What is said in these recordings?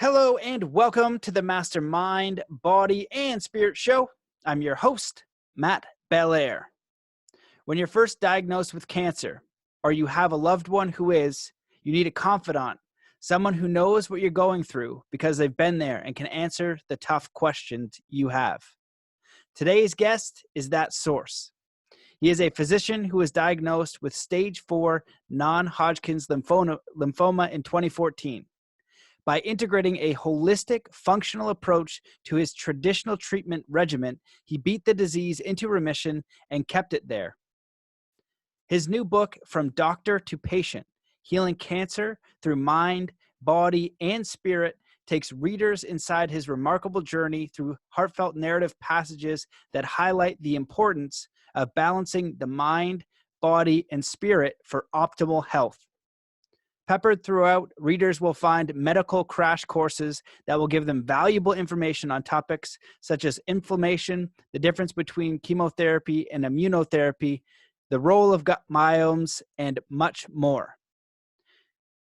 Hello and welcome to the Mastermind, Body, and Spirit Show. I'm your host, Matt Belair. When you're first diagnosed with cancer, or you have a loved one who is, you need a confidant, someone who knows what you're going through because they've been there and can answer the tough questions you have. Today's guest is that source. He is a physician who was diagnosed with stage 4 non-Hodgkin's lymphoma in 2014. By integrating a holistic, functional approach to his traditional treatment regimen, he beat the disease into remission and kept it there. His new book, From Doctor to Patient, Healing Cancer Through Mind, Body, and Spirit, takes readers inside his remarkable journey through heartfelt narrative passages that highlight the importance of balancing the mind, body, and spirit for optimal health. Peppered throughout, readers will find medical crash courses that will give them valuable information on topics such as inflammation, the difference between chemotherapy and immunotherapy, the role of gut myomes, and much more.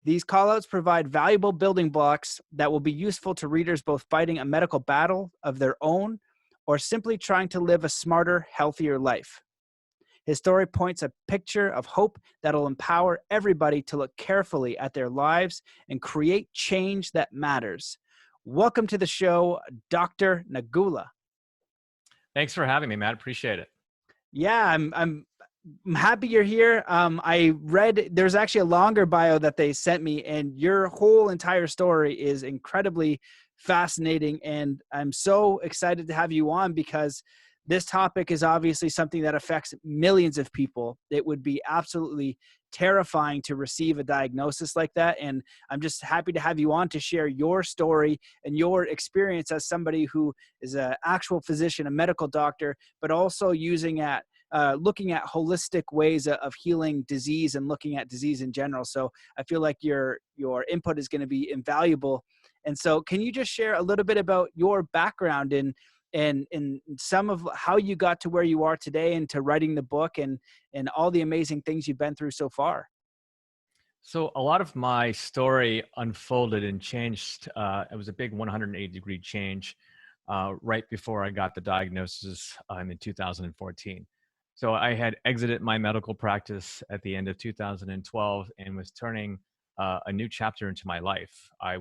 These callouts provide valuable building blocks that will be useful to readers both fighting a medical battle of their own or simply trying to live a smarter, healthier life. His story points a picture of hope that'll empower everybody to look carefully at their lives and create change that matters. Welcome to the show, Dr. Nagula. Thanks for having me, Matt. Appreciate it. Yeah, I'm happy you're here. I read there's actually a longer bio that they sent me, and your whole entire story is incredibly fascinating. And I'm so excited to have you on because this topic is obviously something that affects millions of people. It would be absolutely terrifying to receive a diagnosis like that. And I'm just happy to have you on to share your story and your experience as somebody who is an actual physician, a medical doctor, but also looking at holistic ways of healing disease and looking at disease in general. So I feel like your input is going to be invaluable. And so can you just share a little bit about your background and some of how you got to where you are today and to writing the book and all the amazing things you've been through so far? So a lot of my story unfolded and changed. It was a big 180-degree change right before I got the diagnosis in 2014. So I had exited my medical practice at the end of 2012 and was turning a new chapter into my life. I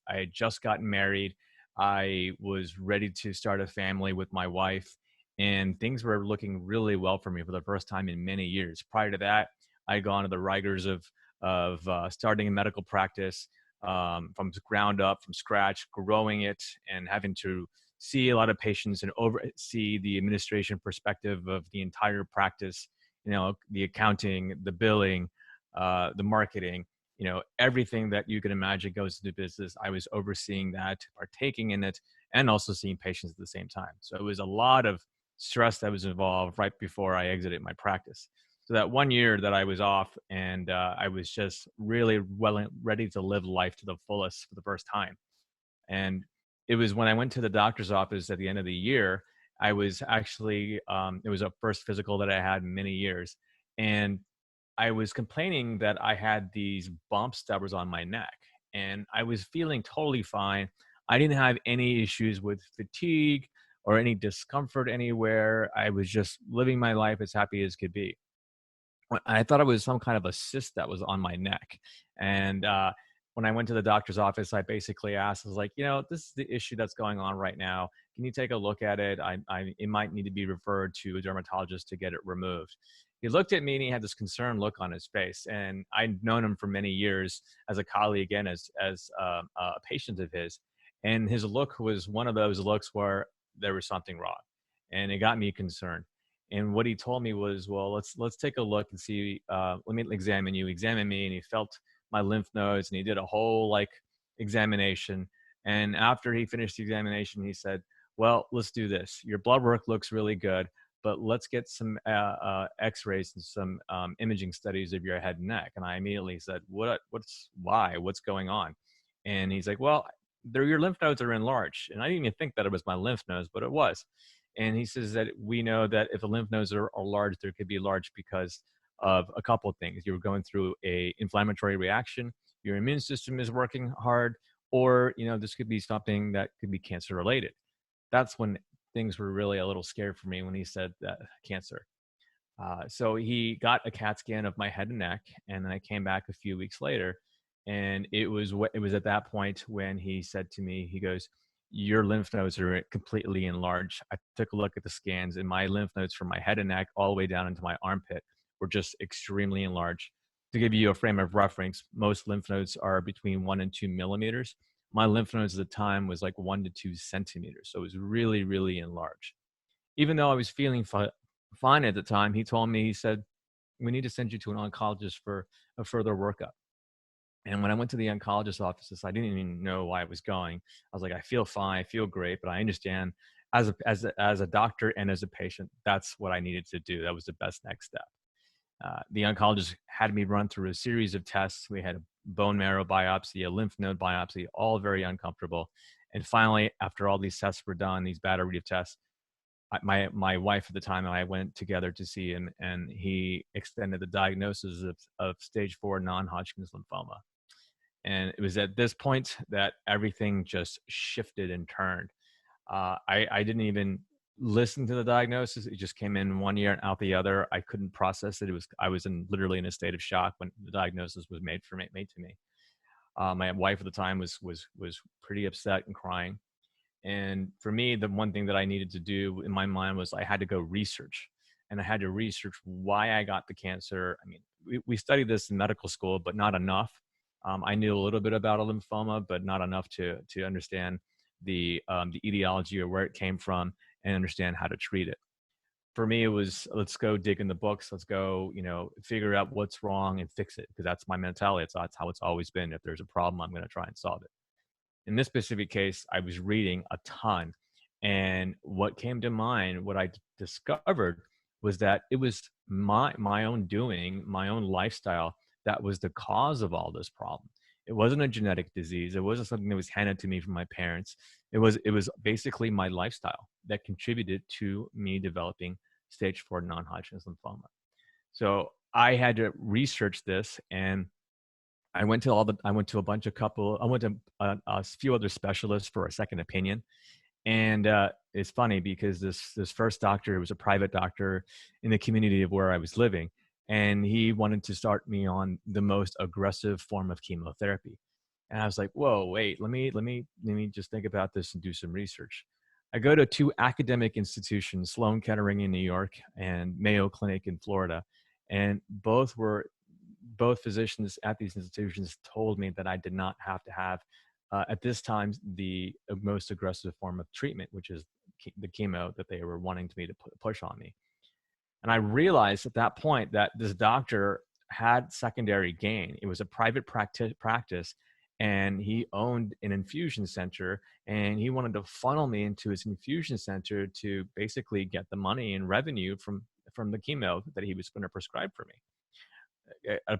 had just gotten married. I was ready to start a family with my wife, and things were looking really well for me for the first time in many years. Prior to that, I'd gone to the rigors of starting a medical practice from the ground up, from scratch, growing it, and having to see a lot of patients and oversee the administration perspective of the entire practice. You know, the accounting, the billing, the marketing. Everything that you can imagine goes into business. I was overseeing that, partaking in it, and also seeing patients at the same time. So it was a lot of stress that was involved right before I exited my practice. So that 1 year that I was off, and I was just really ready to live life to the fullest for the first time. And it was when I went to the doctor's office at the end of the year, I was actually, it was a first physical that I had in many years. And I was complaining that I had these bumps that was on my neck, and I was feeling totally fine. I didn't have any issues with fatigue or any discomfort anywhere. I was just living my life as happy as could be. I thought it was some kind of a cyst that was on my neck. And when I went to the doctor's office, I basically asked, I was like, this is the issue that's going on right now. Can you take a look at it? It might need to be referred to a dermatologist to get it removed. He looked at me and he had this concerned look on his face. And I'd known him for many years as a colleague and as a patient of his. And his look was one of those looks where there was something wrong. And it got me concerned. And what he told me was, well, let's take a look and see. Let me examine you. Examine me, and he felt my lymph nodes, and he did a whole examination. And after he finished the examination, he said, "Well, let's do this. Your blood work looks really good, but let's get some X-rays and some imaging studies of your head and neck." And I immediately said, Why? What's going on?" And he's like, "Well, your lymph nodes are enlarged." And I didn't even think that it was my lymph nodes, but it was. And he says that we know that if the lymph nodes are large, there could be large because of a couple of things. You're going through a inflammatory reaction, your immune system is working hard, or, this could be something that could be cancer related. That's when things were really a little scary for me when he said that cancer. So he got a CAT scan of my head and neck, and then I came back a few weeks later, and it was at that point when he said to me, he goes, "Your lymph nodes are completely enlarged." I took a look at the scans, and my lymph nodes from my head and neck all the way down into my armpit were just extremely enlarged. To give you a frame of reference, most lymph nodes are between 1 and 2 millimeters. My lymph nodes at the time was like 1 to 2 centimeters, so it was really, really enlarged. Even though I was feeling fine at the time, he told me, he said, "We need to send you to an oncologist for a further workup." And when I went to the oncologist offices, I didn't even know why I was going. I was like, I feel fine, I feel great, but I understand as a doctor and as a patient, that's what I needed to do. That was the best next step. The oncologist had me run through a series of tests. We had a bone marrow biopsy, a lymph node biopsy, all very uncomfortable. And finally, after all these tests were done, these battery of tests, my wife at the time and I went together to see him, and he extended the diagnosis of stage 4 non-Hodgkin's lymphoma. And it was at this point that everything just shifted and turned. I didn't even listen to the diagnosis. It just came in one ear and out the other. I couldn't process it. I was literally in a state of shock when the diagnosis was made to me. My wife at the time was pretty upset and crying. And for me, the one thing that I needed to do in my mind was I had to go research, and I had to research why I got the cancer. I mean, we studied this in medical school, but not enough. I knew a little bit about a lymphoma, but not enough to understand the etiology or where it came from and understand how to treat it. For me, it was, let's go dig in the books. Let's go, figure out what's wrong and fix it, because that's my mentality. That's how it's always been. If there's a problem, I'm going to try and solve it. In this specific case, I was reading a ton. And what came to mind, what I discovered was that it was my own doing, my own lifestyle that was the cause of all this problem. It wasn't a genetic disease. It wasn't something that was handed to me from my parents. It was basically my lifestyle that contributed to me developing stage 4 non-Hodgkin's lymphoma. So I had to research this, and I went to a few other specialists for a second opinion. And it's funny because this first doctor, was a private doctor in the community of where I was living, and he wanted to start me on the most aggressive form of chemotherapy. And I was like, "Whoa, wait, let me just think about this and do some research." I go to two academic institutions, Sloan Kettering in New York and Mayo Clinic in Florida, and both physicians at these institutions told me that I did not have to have, at this time, the most aggressive form of treatment, which is the chemo that they were wanting me to push on me. And I realized at that point that this doctor had secondary gain. It was a private practice, and he owned an infusion center, and he wanted to funnel me into his infusion center to basically get the money and revenue from the chemo that he was going to prescribe for me.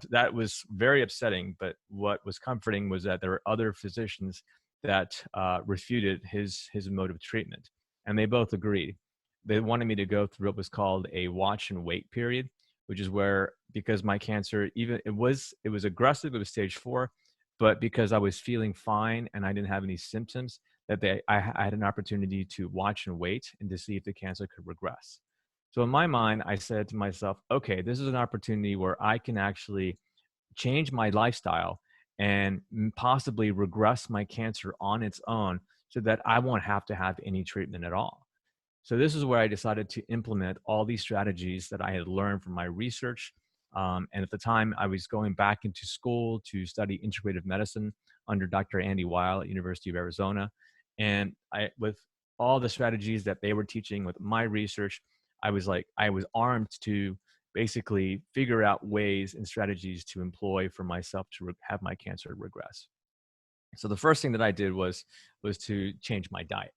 That was very upsetting, but what was comforting was that there were other physicians that refuted his mode of treatment, and they both agreed. They wanted me to go through what was called a watch and wait period, which is where, because my cancer, even it was aggressive, it was stage 4, but because I was feeling fine and I didn't have any symptoms, that I had an opportunity to watch and wait and to see if the cancer could regress. So in my mind, I said to myself, okay, this is an opportunity where I can actually change my lifestyle and possibly regress my cancer on its own so that I won't have to have any treatment at all. So this is where I decided to implement all these strategies that I had learned from my research. And at the time, I was going back into school to study integrative medicine under Dr. Andy Weil at University of Arizona. And with all the strategies that they were teaching with my research, I was armed to basically figure out ways and strategies to employ for myself to have my cancer regress. So the first thing that I did was to change my diet.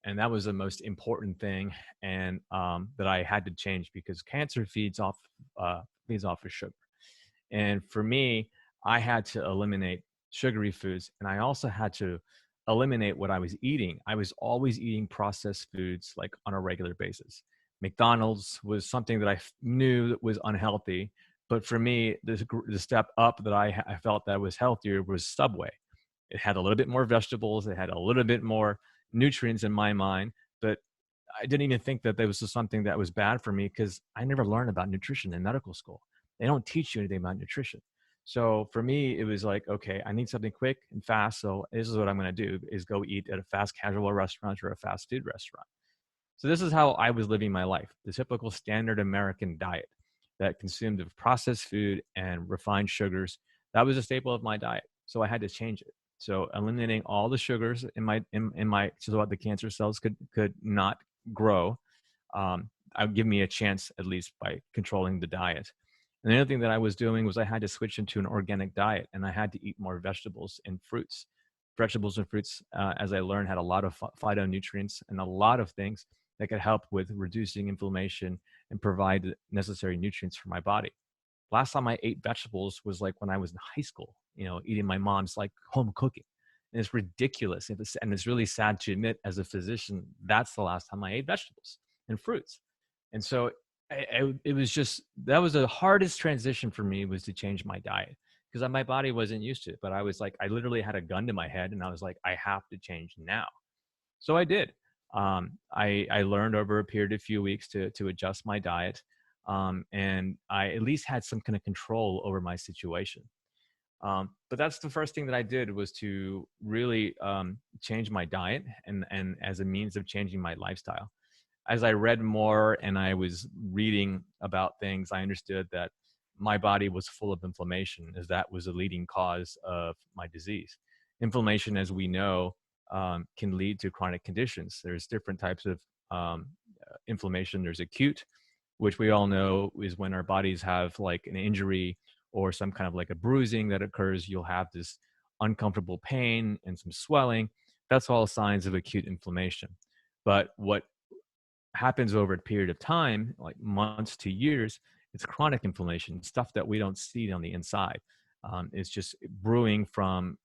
And that was the most important thing, and that I had to change, because cancer feeds off of sugar. And for me, I had to eliminate sugary foods, and I also had to eliminate what I was eating. I was always eating processed foods, like, on a regular basis. McDonald's was something that I knew that was unhealthy, but for me, the step up that I felt that was healthier was Subway. It had a little bit more vegetables. It had a little bit more nutrients in my mind, but I didn't even think that there was just something that was bad for me because I never learned about nutrition in medical school. They don't teach you anything about nutrition. So for me, it was like, okay, I need something quick and fast. So this is what I'm going to do is go eat at a fast casual restaurant or a fast food restaurant. So this is how I was living my life, the typical standard American diet that consumed of processed food and refined sugars. That was a staple of my diet. So I had to change it. So eliminating all the sugars in my so that the cancer cells could not grow. Give me a chance at least by controlling the diet. And the other thing that I was doing was I had to switch into an organic diet, and I had to eat more vegetables and fruits. Vegetables and fruits, as I learned, had a lot of phytonutrients and a lot of things that could help with reducing inflammation and provide the necessary nutrients for my body. Last time I ate vegetables was like when I was in high school, eating my mom's like home cooking. And it's ridiculous. And it's really sad to admit as a physician, that's the last time I ate vegetables and fruits. And so it was just, that was the hardest transition for me, was to change my diet because my body wasn't used to it. But I was like, I literally had a gun to my head and I was like, I have to change now. So I did. I learned over a period of few weeks to adjust my diet. And I at least had some kind of control over my situation. But that's the first thing that I did, was to really change my diet and as a means of changing my lifestyle. As I read more and I was reading about things, I understood that my body was full of inflammation, as that was a leading cause of my disease. Inflammation, as we know, can lead to chronic conditions. There's different types of inflammation. There's acute, which we all know is when our bodies have like an injury or some kind of like a bruising that occurs. You'll have this uncomfortable pain and some swelling. That's all signs of acute inflammation. But what happens over a period of time, like months to years, it's chronic inflammation, stuff that we don't see on the inside. It's just brewing from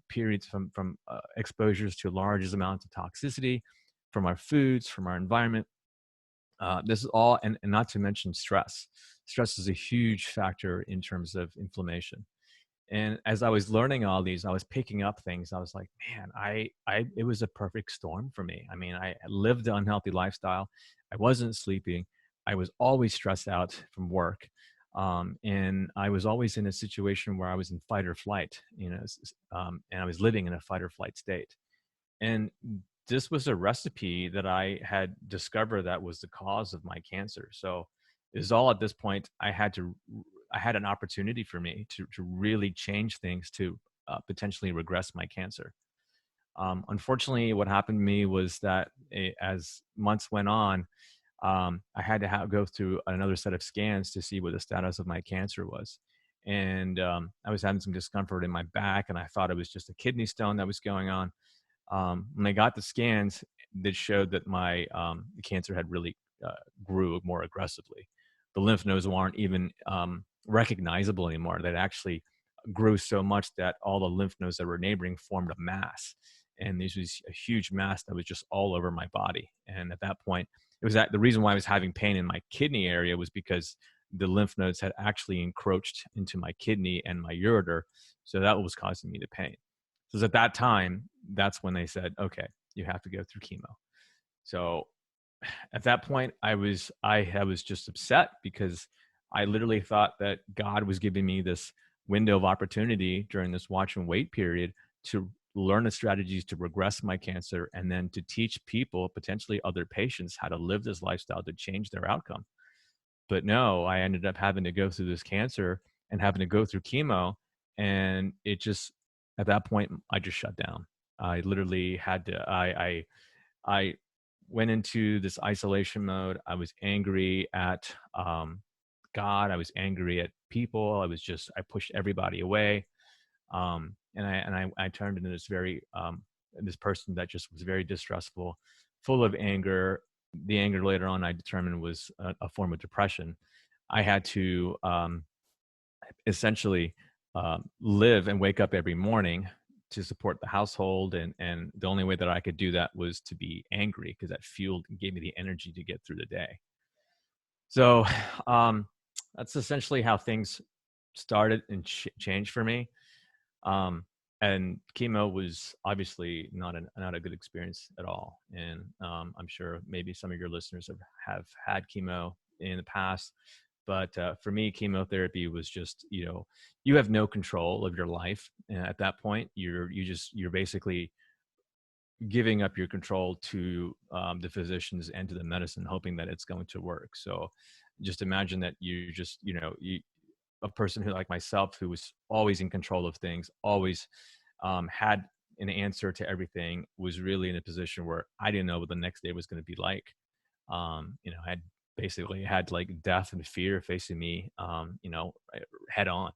periods from exposures to large amounts of toxicity from our foods, from our environment. This is all, and not to mention stress. Stress is a huge factor in terms of inflammation. And as I was learning all these, I was picking up things. I was like, man, it was a perfect storm for me. I mean, I lived an unhealthy lifestyle. I wasn't sleeping. I was always stressed out from work. And I was always in a situation where I was in fight or flight, and I was living in a fight or flight state. And this was a recipe that I had discovered that was the cause of my cancer. So it was all at this point, I had an opportunity for me to really change things to potentially regress my cancer. Unfortunately, what happened to me was that as months went on, I had to go through another set of scans to see what the status of my cancer was. And I was having some discomfort in my back, and I thought it was just a kidney stone that was going on. When I got the scans, that showed that my cancer had really grew more aggressively. The lymph nodes weren't even recognizable anymore. That actually grew so much that all the lymph nodes that were neighboring formed a mass. And this was a huge mass that was just all over my body. And at that point, it was the reason why I was having pain in my kidney area was because the lymph nodes had actually encroached into my kidney and my ureter. So that was causing me the pain. So at that time, that's when they said, okay, you have to go through chemo. So at that point, I was just upset because I literally thought that God was giving me this window of opportunity during this watch and wait period to learn the strategies to regress my cancer and then to teach people, potentially other patients, how to live this lifestyle to change their outcome. But no, I ended up having to go through this cancer and having to go through chemo. And it just, at that point, I just shut down. I literally had to, I went into this isolation mode. I was angry at God. I was angry at people. I pushed everybody away. And I turned into this person that just was very distrustful, full of anger. The anger later on I determined was a form of depression. I had to essentially live and wake up every morning to support the household. And the only way that I could do that was to be angry, because that gave me the energy to get through the day. So that's essentially how things started and changed for me. And chemo was obviously not a good experience at all. And I'm sure maybe some of your listeners have had chemo in the past, but for me, chemotherapy was just, you have no control of your life. And at that point, you're basically giving up your control to the physicians and to the medicine, hoping that it's going to work. So just imagine that you just, a person who, like myself, who was always in control of things, always had an answer to everything, was really in a position where I didn't know what the next day was going to be like. Had basically had like death and fear facing me, head on.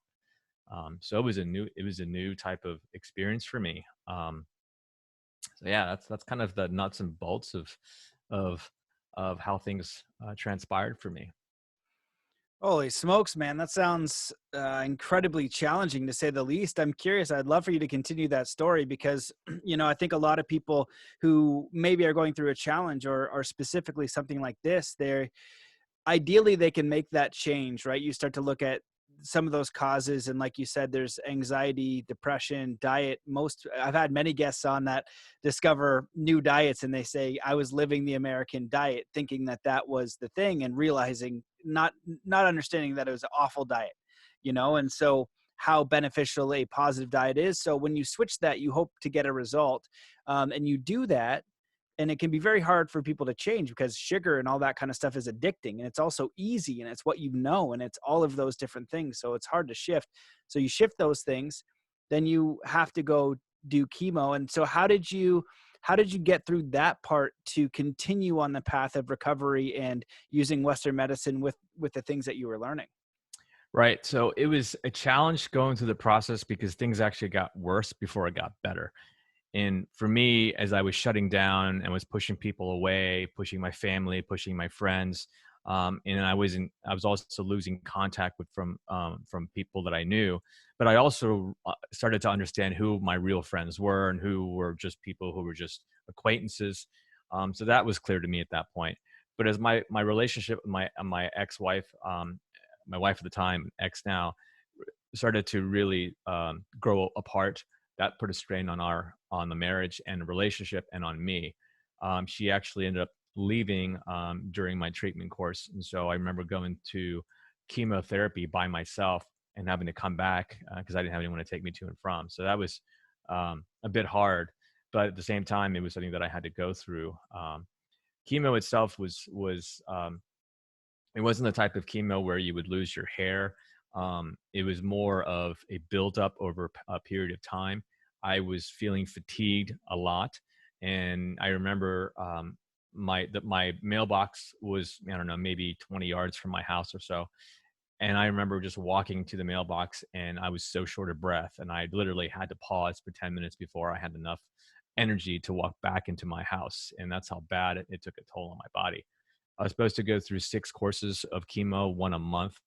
So it was a new type of experience for me. So yeah, that's kind of the nuts and bolts of of how things transpired for me. Holy smokes, man. That sounds incredibly challenging to say the least. I'm curious. I'd love for you to continue that story because, I think a lot of people who maybe are going through a challenge or specifically something like this, ideally they can make that change, right? You start to look at some of those causes, and like you said, there's anxiety, depression, diet. I've had many guests on that discover new diets, and they say, I was living the American diet thinking that that was the thing, and realizing not understanding that it was an awful diet, and so how beneficial a positive diet is. So when you switch that, you hope to get a result, and you do that, and it can be very hard for people to change because sugar and all that kind of stuff is addicting, and it's also easy, and it's what and it's all of those different things, so it's hard to shift. So you shift those things, then you have to go do chemo. And so how did you get through that part to continue on the path of recovery and using Western medicine with the things that you were learning? Right. So it was a challenge going through the process because things actually got worse before it got better. And for me, as I was shutting down and was pushing people away, pushing my family, pushing my friends, and I was also losing contact from people that I knew. But I also started to understand who my real friends were and who were just people who were just acquaintances. So that was clear to me at that point. But as my relationship with my ex-wife, my wife at the time, ex now, started to really grow apart, that put a strain on the marriage and relationship and on me. She actually ended up leaving during my treatment course, and so I remember going to chemotherapy by myself and having to come back because I didn't have anyone to take me to and from. So that was a bit hard, but at the same time, it was something that I had to go through. Chemo itself was it wasn't the type of chemo where you would lose your hair. It was more of a buildup over a period of time. I was feeling fatigued a lot, and I remember my mailbox was, I don't know, maybe 20 yards from my house or so, and I remember just walking to the mailbox, and I was so short of breath, and I literally had to pause for 10 minutes before I had enough energy to walk back into my house, and that's how bad it took a toll on my body. I was supposed to go through 6 courses of chemo, one a month,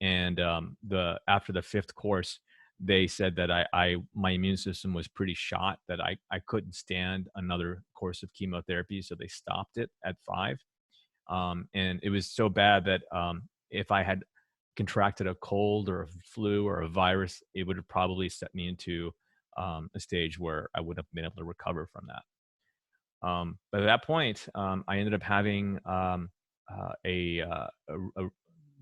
and the after the fifth course, they said that I my immune system was pretty shot, that I couldn't stand another course of chemotherapy, so they stopped it at 5. And it was so bad that if I had contracted a cold or a flu or a virus, it would have probably set me into a stage where I would have been able to recover from that. But at that point, I ended up having a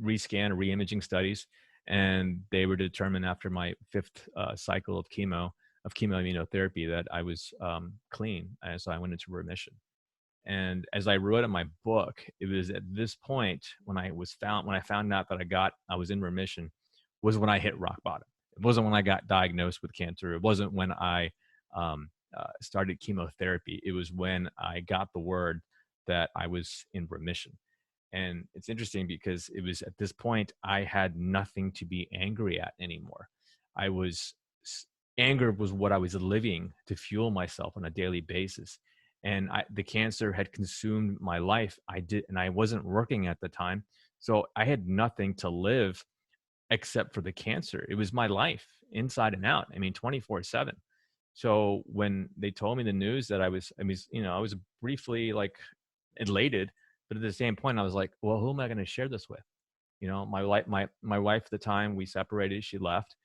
rescan, re-imaging studies, and they were determined after my fifth cycle of chemoimmunotherapy that I was clean, and so I went into remission. And as I wrote in my book, it was at this point when I found out that I was in remission, was when I hit rock bottom. It wasn't when I got diagnosed with cancer. It wasn't when I started chemotherapy. It was when I got the word that I was in remission. And it's interesting because it was at this point I had nothing to be angry at anymore. I was Anger was what I was living to fuel myself on a daily basis. And the cancer had consumed my life. And I wasn't working at the time. So I had nothing to live except for the cancer. It was my life inside and out. I mean, 24/7. So when they told me the news that I was briefly like elated, but at the same point, I was like, well, who am I going to share this with? My wife at the time, we separated, she left.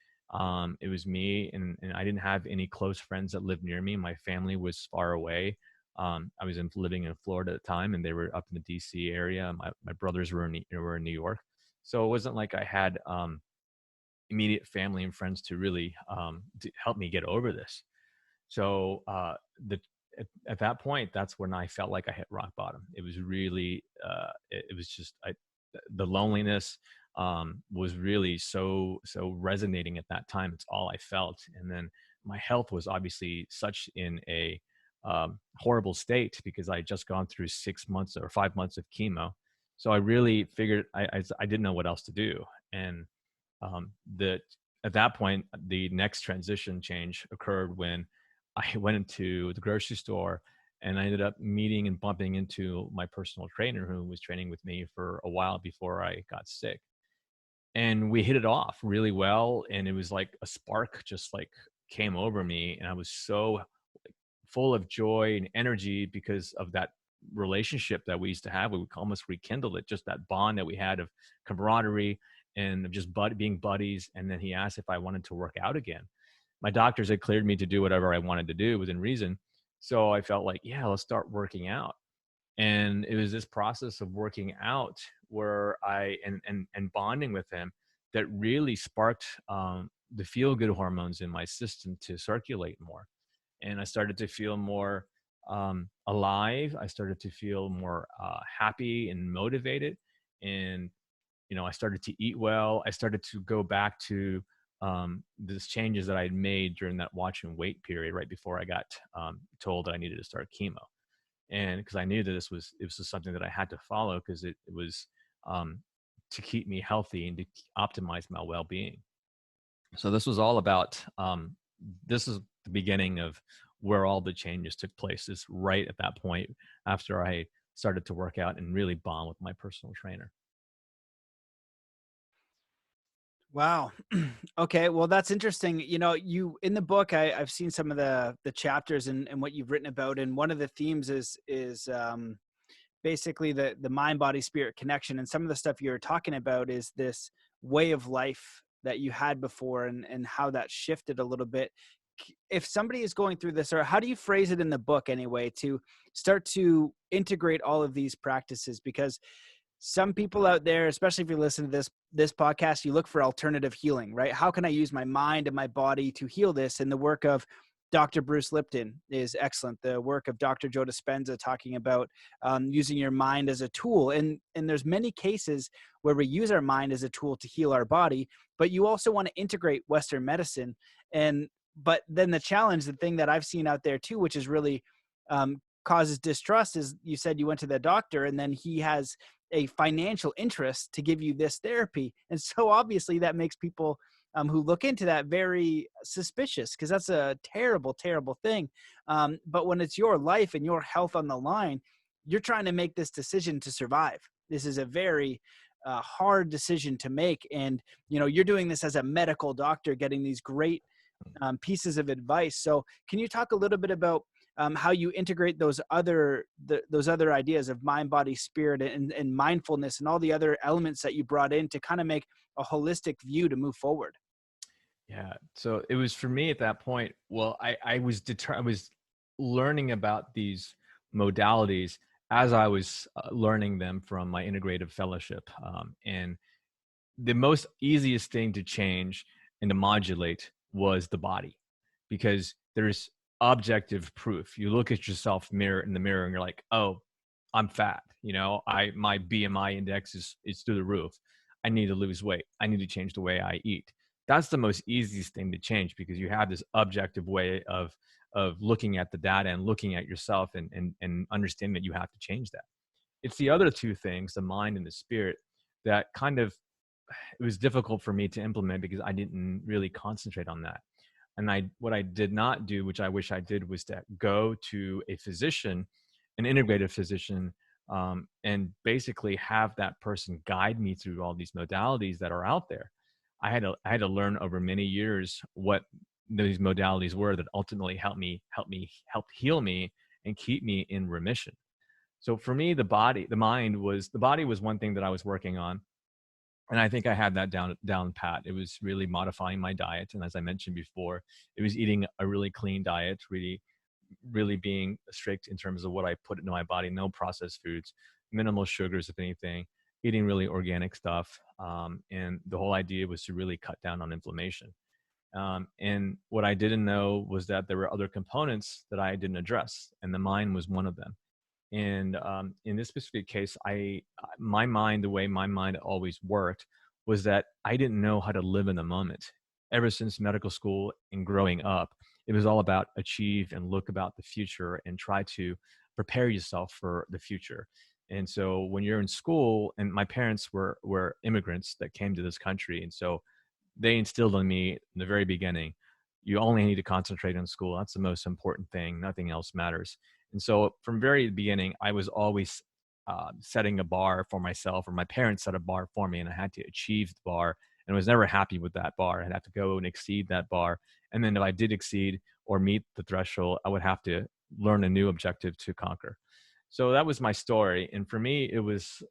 It was me, and I didn't have any close friends that lived near me. My family was far away. I was living in Florida at the time, and they were up in the DC area. My brothers were in New York. So it wasn't like I had immediate family and friends to really to help me get over this. So the at that point, that's when I felt like I hit rock bottom. It was really, it was just the loneliness was really so resonating at that time. It's all I felt, and then my health was obviously such in a horrible state because I had just gone through 6 months or 5 months of chemo. So I really figured I didn't know what else to do, and that at that point, the next transition change occurred when I went into the grocery store and I ended up meeting and bumping into my personal trainer who was training with me for a while before I got sick. And we hit it off really well. And it was like a spark just like came over me. And I was so full of joy and energy because of that relationship that we used to have. We almost rekindled it, just that bond that we had of camaraderie and of just being buddies. And then he asked if I wanted to work out again. My doctors had cleared me to do whatever I wanted to do within reason. So I felt like, yeah, let's start working out. And it was this process of working out where and bonding with him that really sparked the feel good hormones in my system to circulate more. And I started to feel more alive. I started to feel more happy and motivated. And I started to eat well. I started to go back to these changes that I had made during that watch and wait period right before I got told that I needed to start chemo. And because I knew that it was just something that I had to follow because it was to keep me healthy and to optimize my well-being. So this was all about this is the beginning of where all the changes took place, is right at that point after I started to work out and really bond with my personal trainer. Wow. Okay. Well, that's interesting. You in the book, I've seen some of the chapters and what you've written about, and one of the themes is basically the mind body spirit connection. And some of the stuff you're talking about is this way of life that you had before, and how that shifted a little bit. If somebody is going through this, or how do you phrase it in the book anyway, to start to integrate all of these practices? Because some people out there, especially if you listen to this podcast, you look for alternative healing, right? How can I use my mind and my body to heal this? And the work of Dr. Bruce Lipton is excellent. The work of Dr. Joe Dispenza talking about using your mind as a tool. And there's many cases where we use our mind as a tool to heal our body, but you also want to integrate Western medicine. But then the challenge, the thing that I've seen out there too, which is really causes distrust, is you said you went to the doctor and then he has a financial interest to give you this therapy. And so obviously that makes people who look into that very suspicious, because that's a terrible, terrible thing. But when it's your life and your health on the line, you're trying to make this decision to survive. This is a very hard decision to make. And, you're doing this as a medical doctor, getting these great pieces of advice. So can you talk a little bit about how you integrate those other ideas of mind, body, spirit, and mindfulness, and all the other elements that you brought in to kind of make a holistic view to move forward? Yeah. So it was for me at that point. Well, I was I was learning about these modalities as I was learning them from my integrative fellowship. And the most easiest thing to change and to modulate was the body, because there's objective proof. You look at yourself in the mirror and you're like, oh, I'm fat. My BMI index is through the roof. I need to lose weight. I need to change the way I eat. That's the most easiest thing to change, because you have this objective way of looking at the data and looking at yourself and understanding that you have to change that. It's the other two things, the mind and the spirit, that kind of, it was difficult for me to implement because I didn't really concentrate on that. And what I did not do, which I wish I did, was to go to a physician, an integrative physician, and basically have that person guide me through all these modalities that are out there. I had to learn over many years what these modalities were that ultimately helped heal me and keep me in remission. So for me, the body was one thing that I was working on. And I think I had that down pat. It was really modifying my diet, and as I mentioned before, it was eating a really clean diet, really being strict in terms of what I put into my body, no processed foods, minimal sugars, if anything, eating really organic stuff. And the whole idea was to really cut down on inflammation. And what I didn't know was that there were other components that I didn't address, and the mind was one of them. And in this specific case, my mind, the way my mind always worked, was that I didn't know how to live in the moment. Ever since medical school and growing up, it was all about achieve and look about the future and try to prepare yourself for the future. And so when you're in school, and my parents were immigrants that came to this country, and so they instilled in me in the very beginning, you only need to concentrate on school. That's the most important thing. Nothing else matters. And so from very beginning, I was always setting a bar for myself, or my parents set a bar for me, and I had to achieve the bar, and I was never happy with that bar. I'd have to go and exceed that bar. And then if I did exceed or meet the threshold, I would have to learn a new objective to conquer. So that was my story. And for me, it was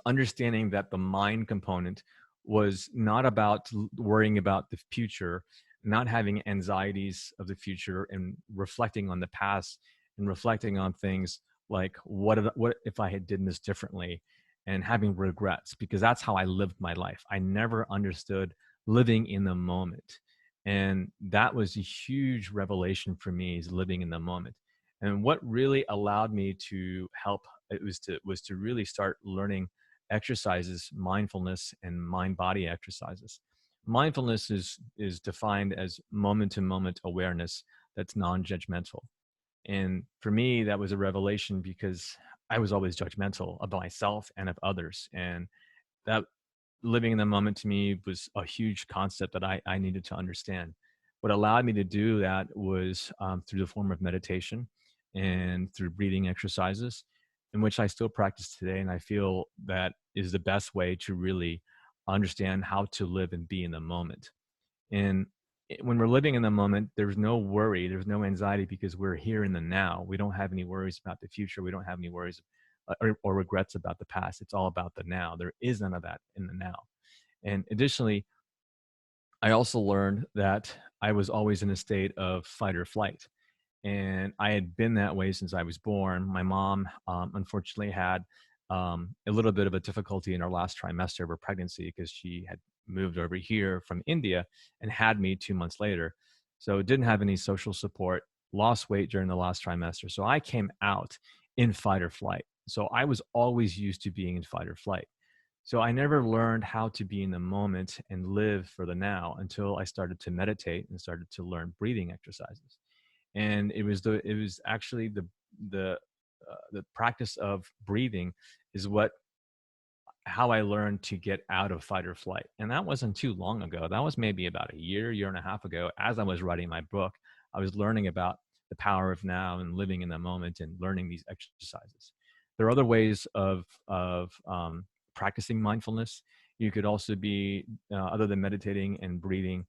understanding that the mind component was not about worrying about the future, not having anxieties of the future, and reflecting on the past, and reflecting on things like what if I had done this differently, and having regrets, because that's how I lived my life. I never understood living in the moment. And that was a huge revelation for me, is living in the moment. And what really allowed me to help, it was to really start learning exercises, mindfulness, and mind body exercises. Mindfulness is defined as moment to moment awareness that's non-judgmental. And for me, that was a revelation, because I was always judgmental of myself and of others. And that living in the moment to me was a huge concept that I needed to understand. What allowed me to do that was through the form of meditation and through breathing exercises, in which I still practice today. And I feel that is the best way to really understand how to live and be in the moment. And when we're living in the moment, there's no worry, there's no anxiety, because we're here in the now. We don't have any worries about the future. We don't have any worries or regrets about the past. It's all about the now. There is none of that in the now. And additionally, I also learned that I was always in a state of fight or flight. And I had been that way since I was born. My mom, unfortunately, had a little bit of a difficulty in her last trimester of her pregnancy, because she had moved over here from India and had me 2 months later. So didn't have any social support, lost weight during the last trimester. So I came out in fight or flight. So I was always used to being in fight or flight. So I never learned how to be in the moment and live for the now until I started to meditate and started to learn breathing exercises. And it was actually the practice of breathing is what how I learned to get out of fight or flight. And that wasn't too long ago. That was maybe about a year and a half ago. As I was writing my book, I was learning about the power of now and living in the moment and learning these exercises. There are other ways of practicing mindfulness. You could also be, other than meditating and breathing,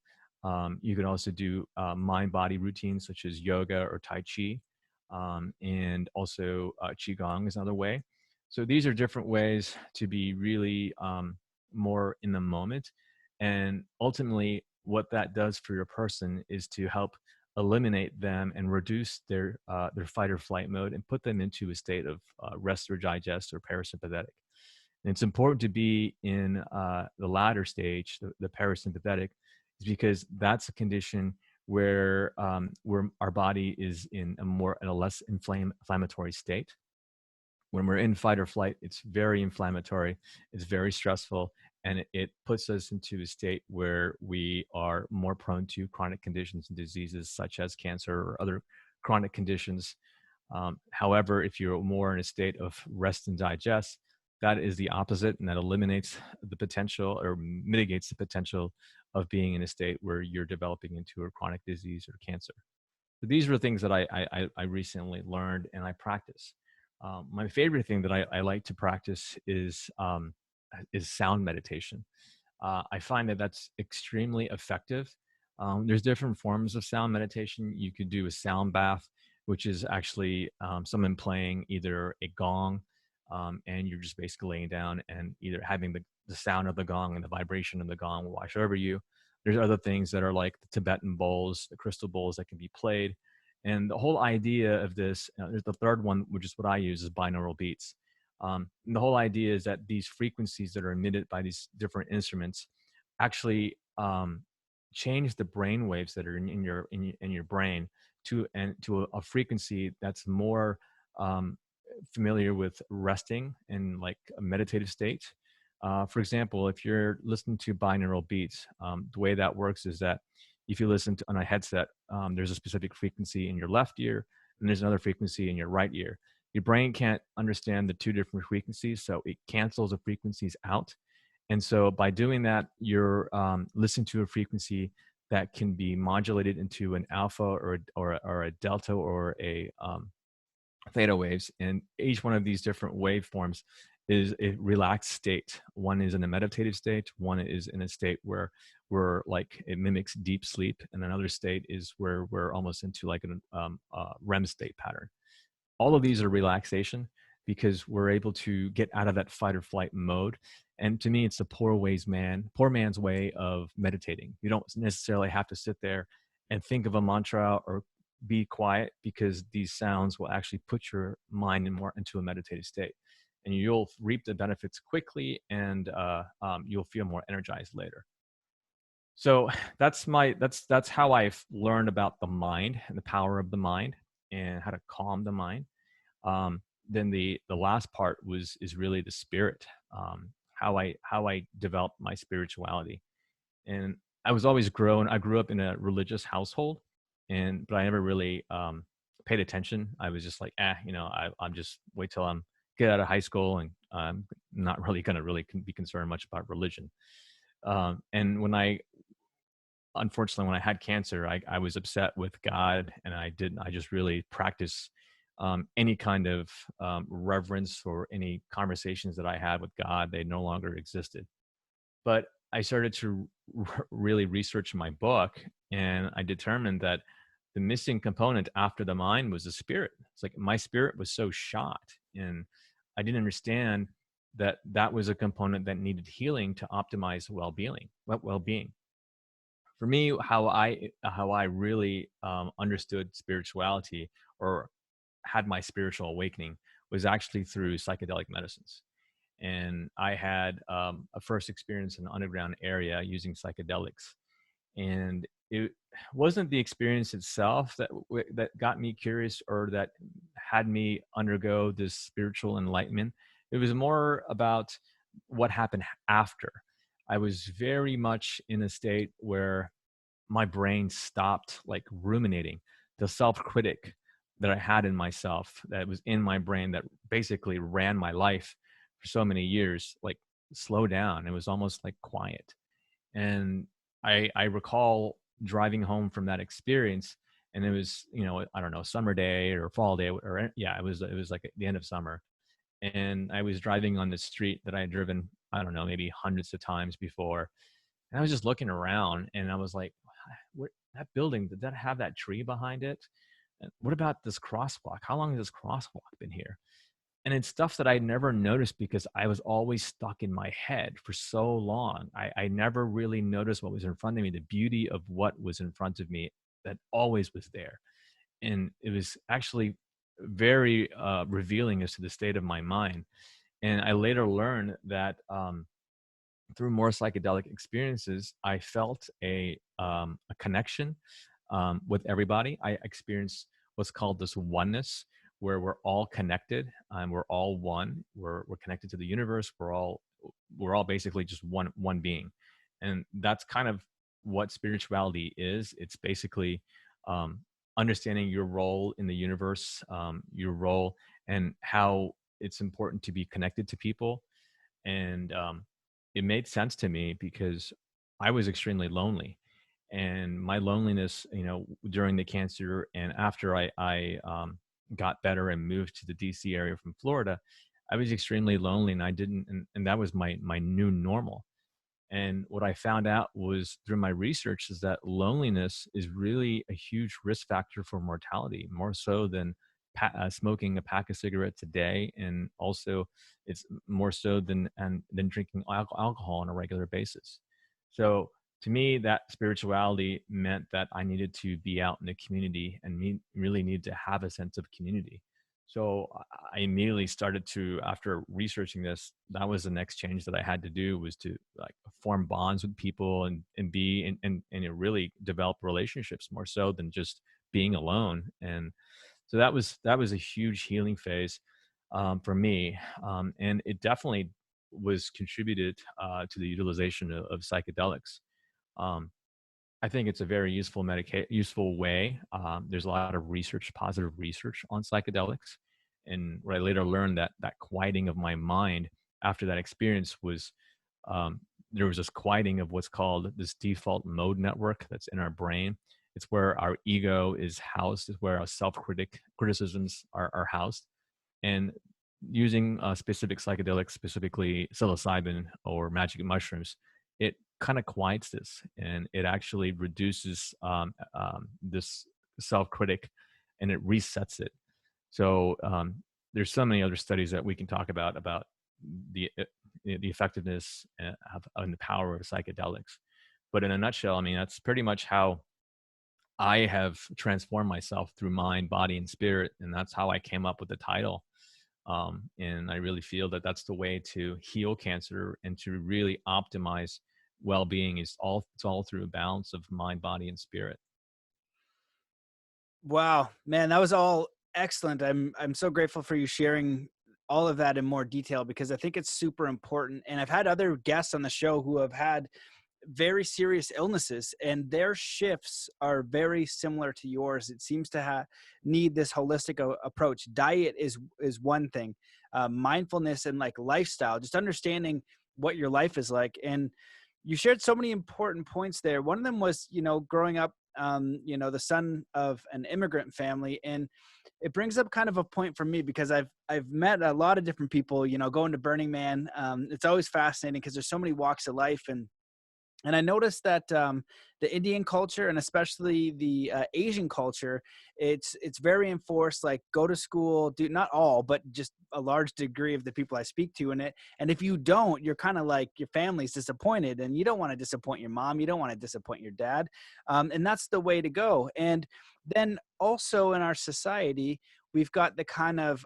you could also do mind body routines such as yoga or Tai Chi. And also Qigong is another way. So these are different ways to be really more in the moment. And ultimately, what that does for your person is to help eliminate them and reduce their fight or flight mode and put them into a state of rest or digest or parasympathetic. And it's important to be in the latter stage, the parasympathetic, is because that's a condition where our body is in a less inflammatory state. When we're in fight or flight, it's very inflammatory, it's very stressful, and it puts us into a state where we are more prone to chronic conditions and diseases such as cancer or other chronic conditions. However, if you're more in a state of rest and digest, that is the opposite, and that eliminates the potential or mitigates the potential of being in a state where you're developing into a chronic disease or cancer. So these are things that I recently learned and I practice. My favorite thing that I like to practice is sound meditation. I find that that's extremely effective. There's different forms of sound meditation. You could do a sound bath, which is actually someone playing either a gong and you're just basically laying down and either having the sound of the gong and the vibration of the gong wash over you. There's other things that are like the Tibetan bowls, the crystal bowls that can be played. And the whole idea of this, there's the third one, which is what I use, is binaural beats. And the whole idea is that these frequencies that are emitted by these different instruments actually change the brain waves that are in your brain to a frequency that's more familiar with resting and like a meditative state. For example, if you're listening to binaural beats, the way that works is that if you listen to on a headset, there's a specific frequency in your left ear and there's another frequency in your right ear. Your brain can't understand the two different frequencies, so it cancels the frequencies out. And so by doing that, you're listening to a frequency that can be modulated into an alpha or a delta or a theta waves. And each one of these different waveforms is a relaxed state. One is in a meditative state. One is in a state where we're like, it mimics deep sleep. And another state is where we're almost into like a REM state pattern. All of these are relaxation because we're able to get out of that fight or flight mode. And to me, it's the poor man's way of meditating. You don't necessarily have to sit there and think of a mantra or be quiet, because these sounds will actually put your mind into a meditative state, and you'll reap the benefits quickly, and you'll feel more energized later. So that's how I've learned about the mind and the power of the mind and how to calm the mind. Then the last part is really the spirit, how I developed my spirituality. And I grew up in a religious household, but I never really paid attention. I was just like, I'm just wait till I'm get out of high school, and I'm not really going to really be concerned much about religion. And unfortunately, when I had cancer, I was upset with God, and I just really practice any kind of reverence or any conversations that I had with God. They no longer existed. But I started to really research my book, and I determined that the missing component after the mind was the spirit. It's like my spirit was so shot, and I didn't understand that that was a component that needed healing to optimize well-being. For me, how I really understood spirituality or had my spiritual awakening was actually through psychedelic medicines. And I had a first experience in an underground area using psychedelics, and it wasn't the experience itself that got me curious or that had me undergo this spiritual enlightenment. It was more about what happened after. I was very much in a state where my brain stopped like ruminating. The self-critic that I had in myself, that was in my brain, that basically ran my life for so many years, like slow down. It was almost like quiet. And I recall driving home from that experience, and it was, I don't know, summer day or fall day, or yeah, it was like at the end of summer. And I was driving on the street that I had driven, I don't know, maybe hundreds of times before. And I was just looking around, and I was like, that building, did that have that tree behind it? And what about this crosswalk? How long has this crosswalk been here? And it's stuff that I never noticed because I was always stuck in my head for so long. I never really noticed what was in front of me, the beauty of what was in front of me that always was there. And it was actually very revealing as to the state of my mind. And I later learned that through more psychedelic experiences, I felt a connection with everybody. I experienced what's called this oneness, where we're all connected and we're all one. We're connected to the universe. We're all basically just one being, and that's kind of what spirituality is. It's basically understanding your role in the universe, your role, and how it's important to be connected to people. And it made sense to me because I was extremely lonely, and my loneliness, during the cancer and after I got better and moved to the DC area from Florida, I was extremely lonely, and I didn't, and that was my new normal. And what I found out was through my research is that loneliness is really a huge risk factor for mortality, more so than smoking a pack of cigarettes a day, and also it's more so than drinking alcohol on a regular basis. So to me, that spirituality meant that I needed to be out in the community and really needed to have a sense of community. So I immediately started to, after researching this, that was the next change that I had to do, was to like form bonds with people and be and it really develop relationships more so than just being alone. And so that was a huge healing phase for me, and it definitely was contributed to the utilization of psychedelics. Um, I think it's a very useful way. There's a lot of positive research on psychedelics, and what I later learned, that quieting of my mind after that experience was, there was this quieting of what's called this default mode network that's in our brain. It's where our ego is housed, is where our criticisms are housed, and using specific psychedelics, specifically psilocybin or magic mushrooms, it kind of quiets this, and it actually reduces this self-critic, and it resets it. So there's so many other studies that we can talk about the effectiveness and the power of psychedelics. But in a nutshell, I mean, that's pretty much how I have transformed myself through mind, body, and spirit, and that's how I came up with the title. And I really feel that that's the way to heal cancer and to really optimize well-being. It's all through a balance of mind, body, and spirit. Wow, man, that was all excellent. I'm so grateful for you sharing all of that in more detail, because I think it's super important. And I've had other guests on the show who have had very serious illnesses, and their shifts are very similar to yours. It seems to need this holistic approach. Diet is one thing, mindfulness and like lifestyle, just understanding what your life is like. And you shared so many important points there. One of them was, growing up, the son of an immigrant family. And it brings up kind of a point for me, because I've met a lot of different people, going to Burning Man. It's always fascinating because there's so many walks of life. And I noticed that the Indian culture, and especially the Asian culture, it's very enforced. Like, go to school, do, not all, but just a large degree of the people I speak to in it. And if you don't, you're kind of like, your family's disappointed, and you don't want to disappoint your mom. You don't want to disappoint your dad. And that's the way to go. And then also in our society, we've got the kind of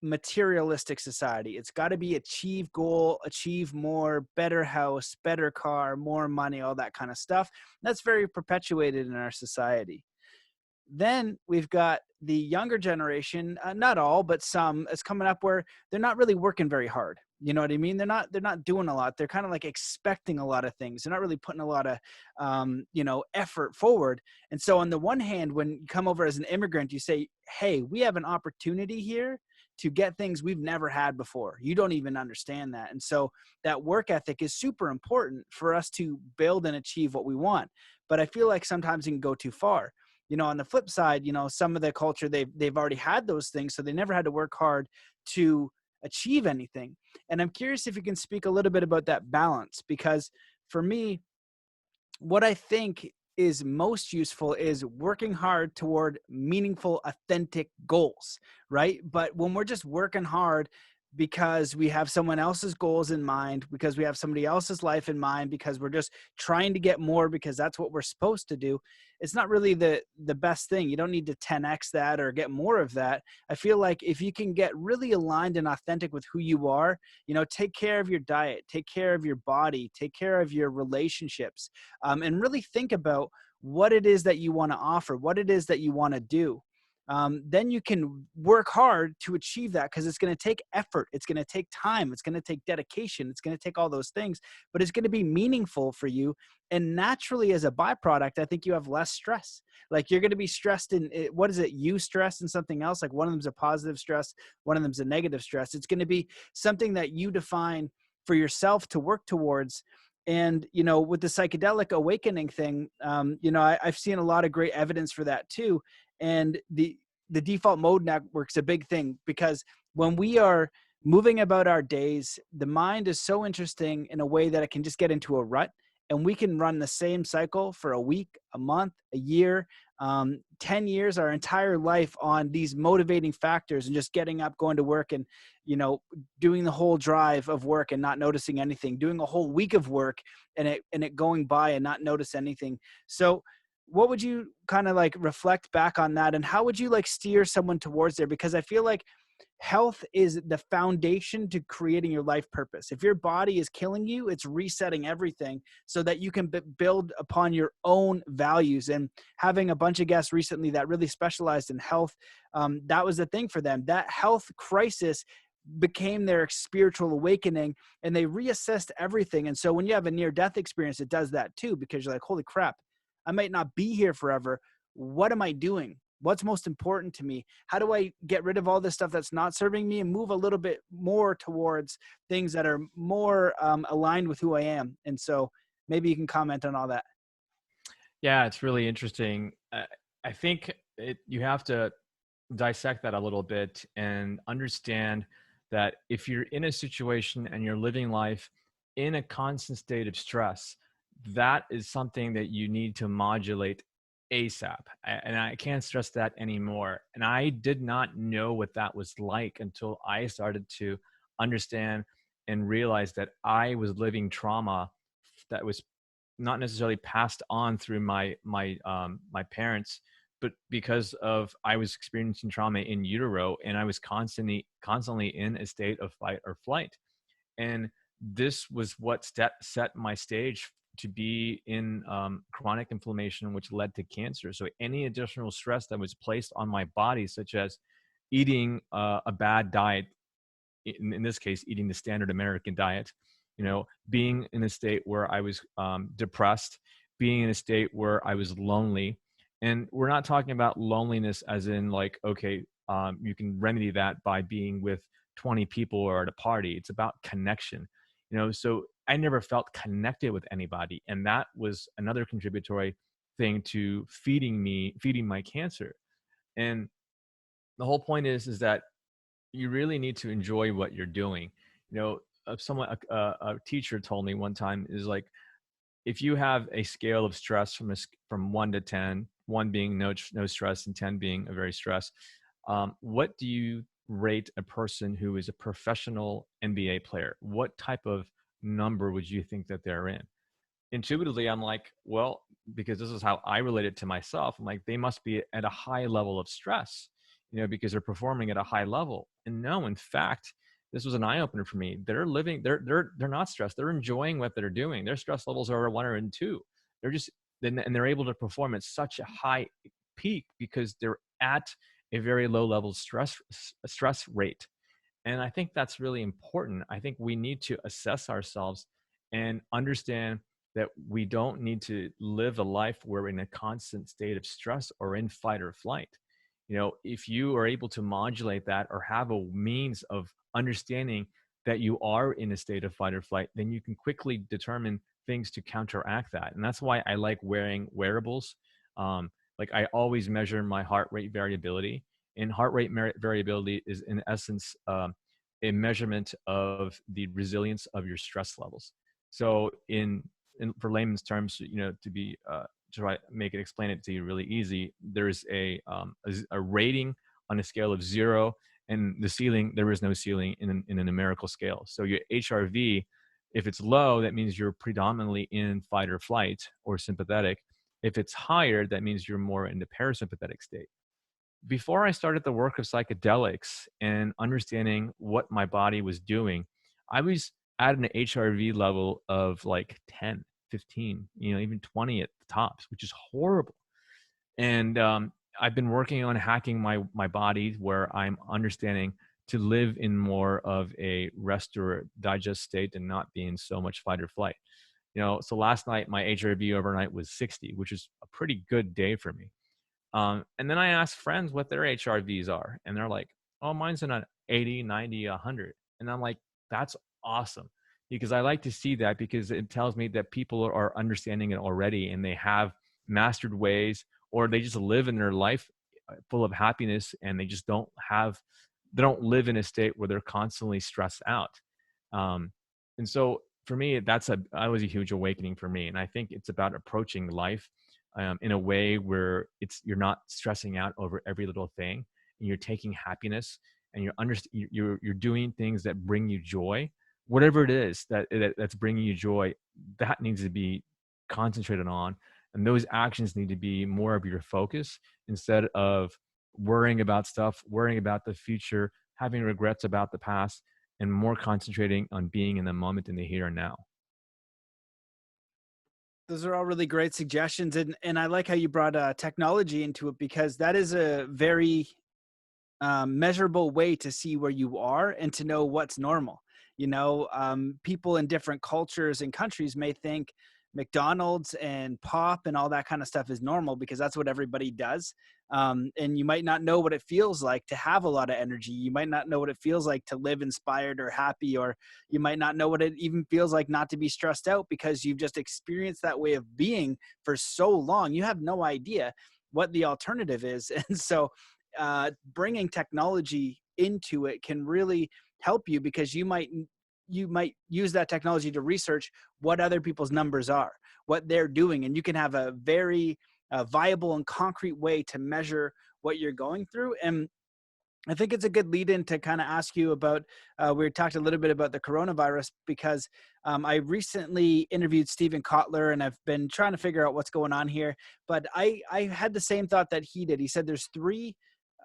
materialistic society. It's got to be achieve goal, achieve more, better house, better car, more money, all that kind of stuff. That's very perpetuated in our society. Then we've got the younger generation, not all, but some, is coming up where they're not really working very hard. You know what I mean? They're not doing a lot. They're kind of like expecting a lot of things. They're not really putting a lot of, effort forward. And so on the one hand, when you come over as an immigrant, you say, hey, we have an opportunity here to get things we've never had before. You don't even understand that. And so that work ethic is super important for us to build and achieve what we want. But I feel like sometimes it can go too far. On the flip side, some of the culture, they've already had those things, so they never had to work hard to achieve anything. And I'm curious if you can speak a little bit about that balance, because for me, what I think is most useful is working hard toward meaningful, authentic goals, right? But when we're just working hard because we have someone else's goals in mind, because we have somebody else's life in mind, because we're just trying to get more because that's what we're supposed to do, it's not really the best thing. You don't need to 10x that or get more of that. I feel like if you can get really aligned and authentic with who you are, take care of your diet, take care of your body, take care of your relationships, and really think about what it is that you want to offer, what it is that you want to do. Then you can work hard to achieve that, because it's going to take effort. It's going to take time. It's going to take dedication. It's going to take all those things, but it's going to be meaningful for you. And naturally, as a byproduct, I think you have less stress. Like, you're going to be stressed in, what is it? You stress in something else. Like, one of them's a positive stress, one of them's a negative stress. It's going to be something that you define for yourself to work towards. And, with the psychedelic awakening thing, I've seen a lot of great evidence for that too. And the default mode network's a big thing, because when we are moving about our days, the mind is so interesting in a way that it can just get into a rut, and we can run the same cycle for a week, a month, a year, 10 years, our entire life on these motivating factors and just getting up, going to work, and, doing the whole drive of work and not noticing anything, doing a whole week of work and it going by and not notice anything. So what would you kind of like reflect back on that, and how would you like steer someone towards there? Because I feel like health is the foundation to creating your life purpose. If your body is killing you, it's resetting everything so that you can build upon your own values. And having a bunch of guests recently that really specialized in health, that was the thing for them. That health crisis became their spiritual awakening, and they reassessed everything. And so when you have a near-death experience, it does that too, because you're like, holy crap, I might not be here forever. What am I doing? What's most important to me? How do I get rid of all this stuff that's not serving me and move a little bit more towards things that are more aligned with who I am? And so maybe you can comment on all that. Yeah, it's really interesting. I think you have to dissect that a little bit and understand that if you're in a situation and you're living life in a constant state of stress, that is something that you need to modulate ASAP. And I can't stress that anymore. And I did not know what that was like until I started to understand and realize that I was living trauma that was not necessarily passed on through my parents, but because of I was experiencing trauma in utero, and I was constantly in a state of fight or flight. And this was what set my stage to be in chronic inflammation, which led to cancer. So any additional stress that was placed on my body, such as eating a bad diet, in this case, eating the standard American diet, being in a state where I was depressed, being in a state where I was lonely. And we're not talking about loneliness as in like, okay, you can remedy that by being with 20 people or at a party. It's about connection, so I never felt connected with anybody. And that was another contributory thing to feeding my cancer. And the whole point is that you really need to enjoy what you're doing. A teacher told me one time is like, if you have a scale of stress from 1 to 10, 1 being no stress and 10 being a very stress, what do you rate a person who is a professional NBA player? What type of number would you think that they're in? Intuitively, I'm like, well, because this is how I relate it to myself. I'm like, they must be at a high level of stress, because they're performing at a high level. And no, in fact, this was an eye opener for me. They're not stressed. They're enjoying what they're doing. Their stress levels are a 1 or a 2. And they're able to perform at such a high peak because they're at a very low level stress rate. And I think that's really important. I think we need to assess ourselves and understand that we don't need to live a life where we're in a constant state of stress or in fight or flight. If you are able to modulate that or have a means of understanding that you are in a state of fight or flight, then you can quickly determine things to counteract that. And that's why I like wearing wearables. Like I always measure my heart rate variability, and heart rate variability is in essence a measurement of the resilience of your stress levels. So for layman's terms, to try to explain it to you really easy, there's a rating on a scale of 0, and the ceiling, there is no ceiling in a numerical scale. So your HRV, if it's low, that means you're predominantly in fight or flight or sympathetic. If it's higher, that means you're more in the parasympathetic state. Before I started the work of psychedelics and understanding what my body was doing, I was at an HRV level of like 10, 15, even 20 at the tops, which is horrible. And I've been working on hacking my body where I'm understanding to live in more of a rest or digest state and not be in so much fight or flight. So last night, my HRV overnight was 60, which is a pretty good day for me. And then I ask friends what their HRVs are, and they're like, oh, mine's in an 80, 90, 100. And I'm like, that's awesome, because I like to see that, because it tells me that people are understanding it already and they have mastered ways, or they just live in their life full of happiness, and they just don't live in a state where they're constantly stressed out. And so for me, that was a huge awakening for me. And I think it's about approaching life in a way where you're not stressing out over every little thing, and you're taking happiness, and you're doing things that bring you joy, whatever it is that's bringing you joy. That needs to be concentrated on, and those actions need to be more of your focus, instead of worrying about stuff, worrying about the future, having regrets about the past, and more concentrating on being in the moment, in the here and now. Those are all really great suggestions, and I like how you brought technology into it, because that is a very measurable way to see where you are and to know what's normal. People in different cultures and countries may think McDonald's and pop and all that kind of stuff is normal because that's what everybody does. And you might not know what it feels like to have a lot of energy. You might not know what it feels like to live inspired or happy, or you might not know what it even feels like not to be stressed out, because you've just experienced that way of being for so long. You have no idea what the alternative is. And so bringing technology into it can really help you, because you might use that technology to research what other people's numbers are, what they're doing, and you can have a very viable and concrete way to measure what you're going through. And I think it's a good lead in to kind of ask you about, we talked a little bit about the coronavirus, because I recently interviewed Stephen Kotler, and I've been trying to figure out what's going on here. But I had the same thought that he did. He said there's three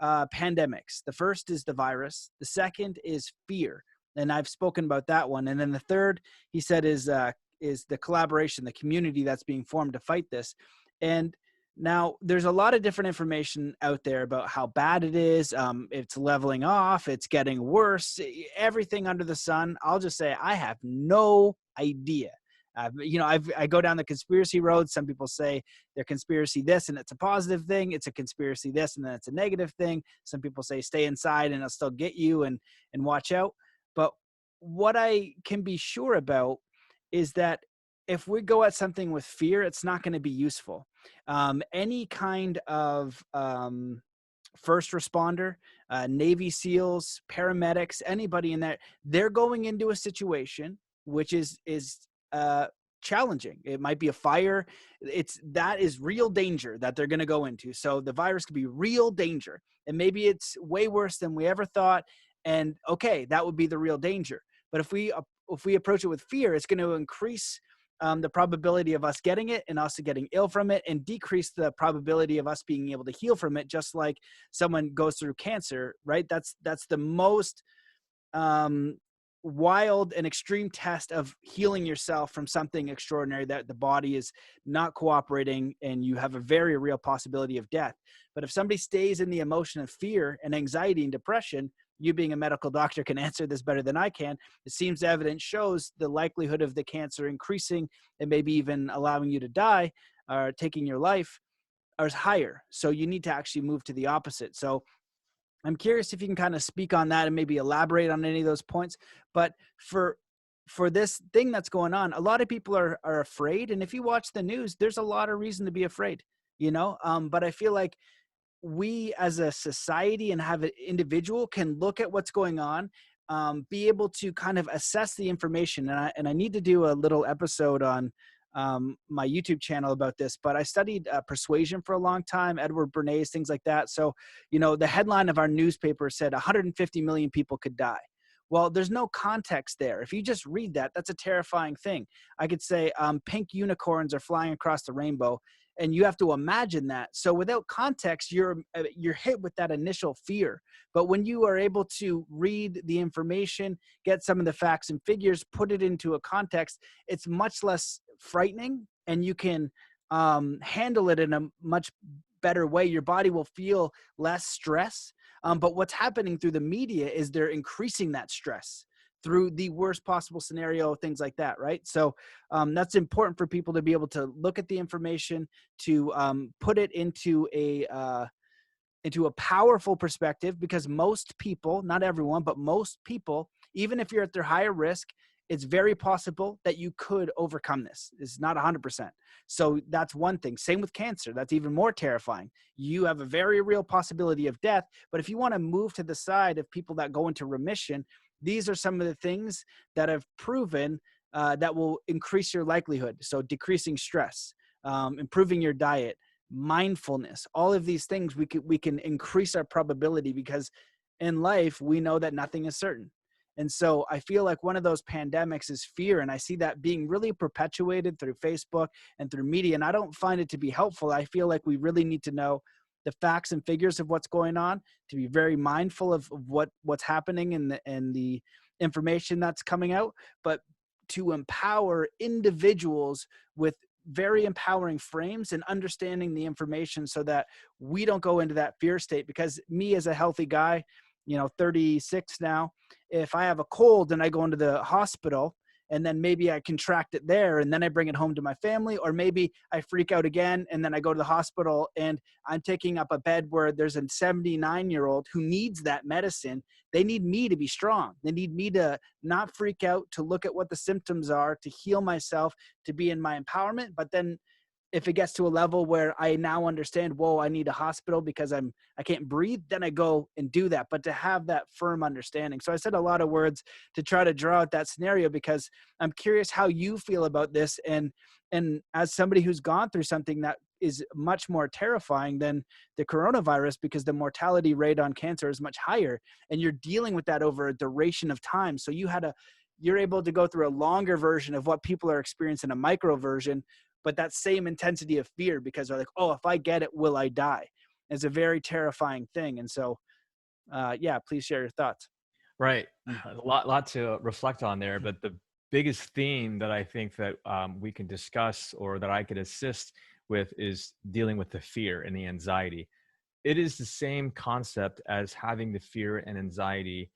pandemics. The first is the virus. The second is fear. And I've spoken about that one. And then the third, he said, is the collaboration, the community that's being formed to fight this. And now there's a lot of different information out there about how bad it is. It's leveling off. It's getting worse. Everything under the sun. I'll just say I have no idea. I go down the conspiracy road. Some people say they're conspiracy this and it's a positive thing. It's a conspiracy this and then it's a negative thing. Some people say stay inside and it'll still get you, and watch out. But what I can be sure about is that if we go at something with fear, it's not going to be useful. Any kind of first responder, Navy SEALs, paramedics, anybody in there, they're going into a situation which is challenging. It might be a fire. That is real danger that they're going to go into. So the virus could be real danger, and maybe it's way worse than we ever thought. And okay, that would be the real danger. But if we approach it with fear, it's going to increase the probability of us getting it and also getting ill from it, and decrease the probability of us being able to heal from it. Just like someone goes through cancer, right? That's the most wild and extreme test of healing yourself from something extraordinary, that the body is not cooperating and you have a very real possibility of death. But if somebody stays in the emotion of fear and anxiety and depression, you being a medical doctor can answer this better than I can. It seems the evidence shows the likelihood of the cancer increasing and maybe even allowing you to die or taking your life is higher. So you need to actually move to the opposite. So I'm curious if you can kind of speak on that and maybe elaborate on any of those points. But for this thing that's going on, a lot of people are afraid. And if you watch the news, there's a lot of reason to be afraid, but I feel like we as a society and have an individual can look at what's going on, be able to kind of assess the information. And I need to do a little episode on my YouTube channel about this, but I studied persuasion for a long time, Edward Bernays, things like that. So, the headline of our newspaper said 150 million people could die. Well, there's no context there. If you just read that, that's a terrifying thing. I could say pink unicorns are flying across the rainbow, and you have to imagine that. So without context, you're hit with that initial fear. But when you are able to read the information, get some of the facts and figures, put it into a context, it's much less frightening, and you can handle it in a much better way. Your body will feel less stress. But what's happening through the media is they're increasing that stress through the worst possible scenario, things like that, right? So that's important for people to be able to look at the information, to put it into a powerful perspective, because most people, not everyone, but most people, even if you're at their higher risk, it's very possible that you could overcome this. It's not 100%. So that's one thing. Same with cancer. That's even more terrifying. You have a very real possibility of death. But if you want to move to the side of people that go into remission, these are some of the things that have proven that will increase your likelihood. So decreasing stress, improving your diet, mindfulness, all of these things, we can increase our probability, because in life, we know that nothing is certain. And so I feel like one of those pandemics is fear. And I see that being really perpetuated through Facebook and through media. And I don't find it to be helpful. I feel like we really need to know the facts and figures of what's going on, to be very mindful of what's happening and the information that's coming out, but to empower individuals with very empowering frames and understanding the information, so that we don't go into that fear state. Because me, as a healthy guy, 36 now, if I have a cold and I go into the hospital, and then maybe I contract it there and then I bring it home to my family, or maybe I freak out again and then I go to the hospital and I'm taking up a bed where there's a 79-year-old who needs that medicine. They need me to be strong. They need me to not freak out, to look at what the symptoms are, to heal myself, to be in my empowerment. But then if it gets to a level where I now understand, whoa, I need a hospital because I can't breathe, then I go and do that. But to have that firm understanding. So I said a lot of words to try to draw out that scenario, because I'm curious how you feel about this. And as somebody who's gone through something that is much more terrifying than the coronavirus, because the mortality rate on cancer is much higher, and you're dealing with that over a duration of time. So you're able to go through a longer version of what people are experiencing, a micro version, but that same intensity of fear, because they're like, oh, if I get it, will I die? It's a very terrifying thing. And so, yeah, please share your thoughts. Right. A lot to reflect on there, but the biggest theme that I think that we can discuss, or that I could assist with, is dealing with the fear and the anxiety. It is the same concept as having the fear and anxiety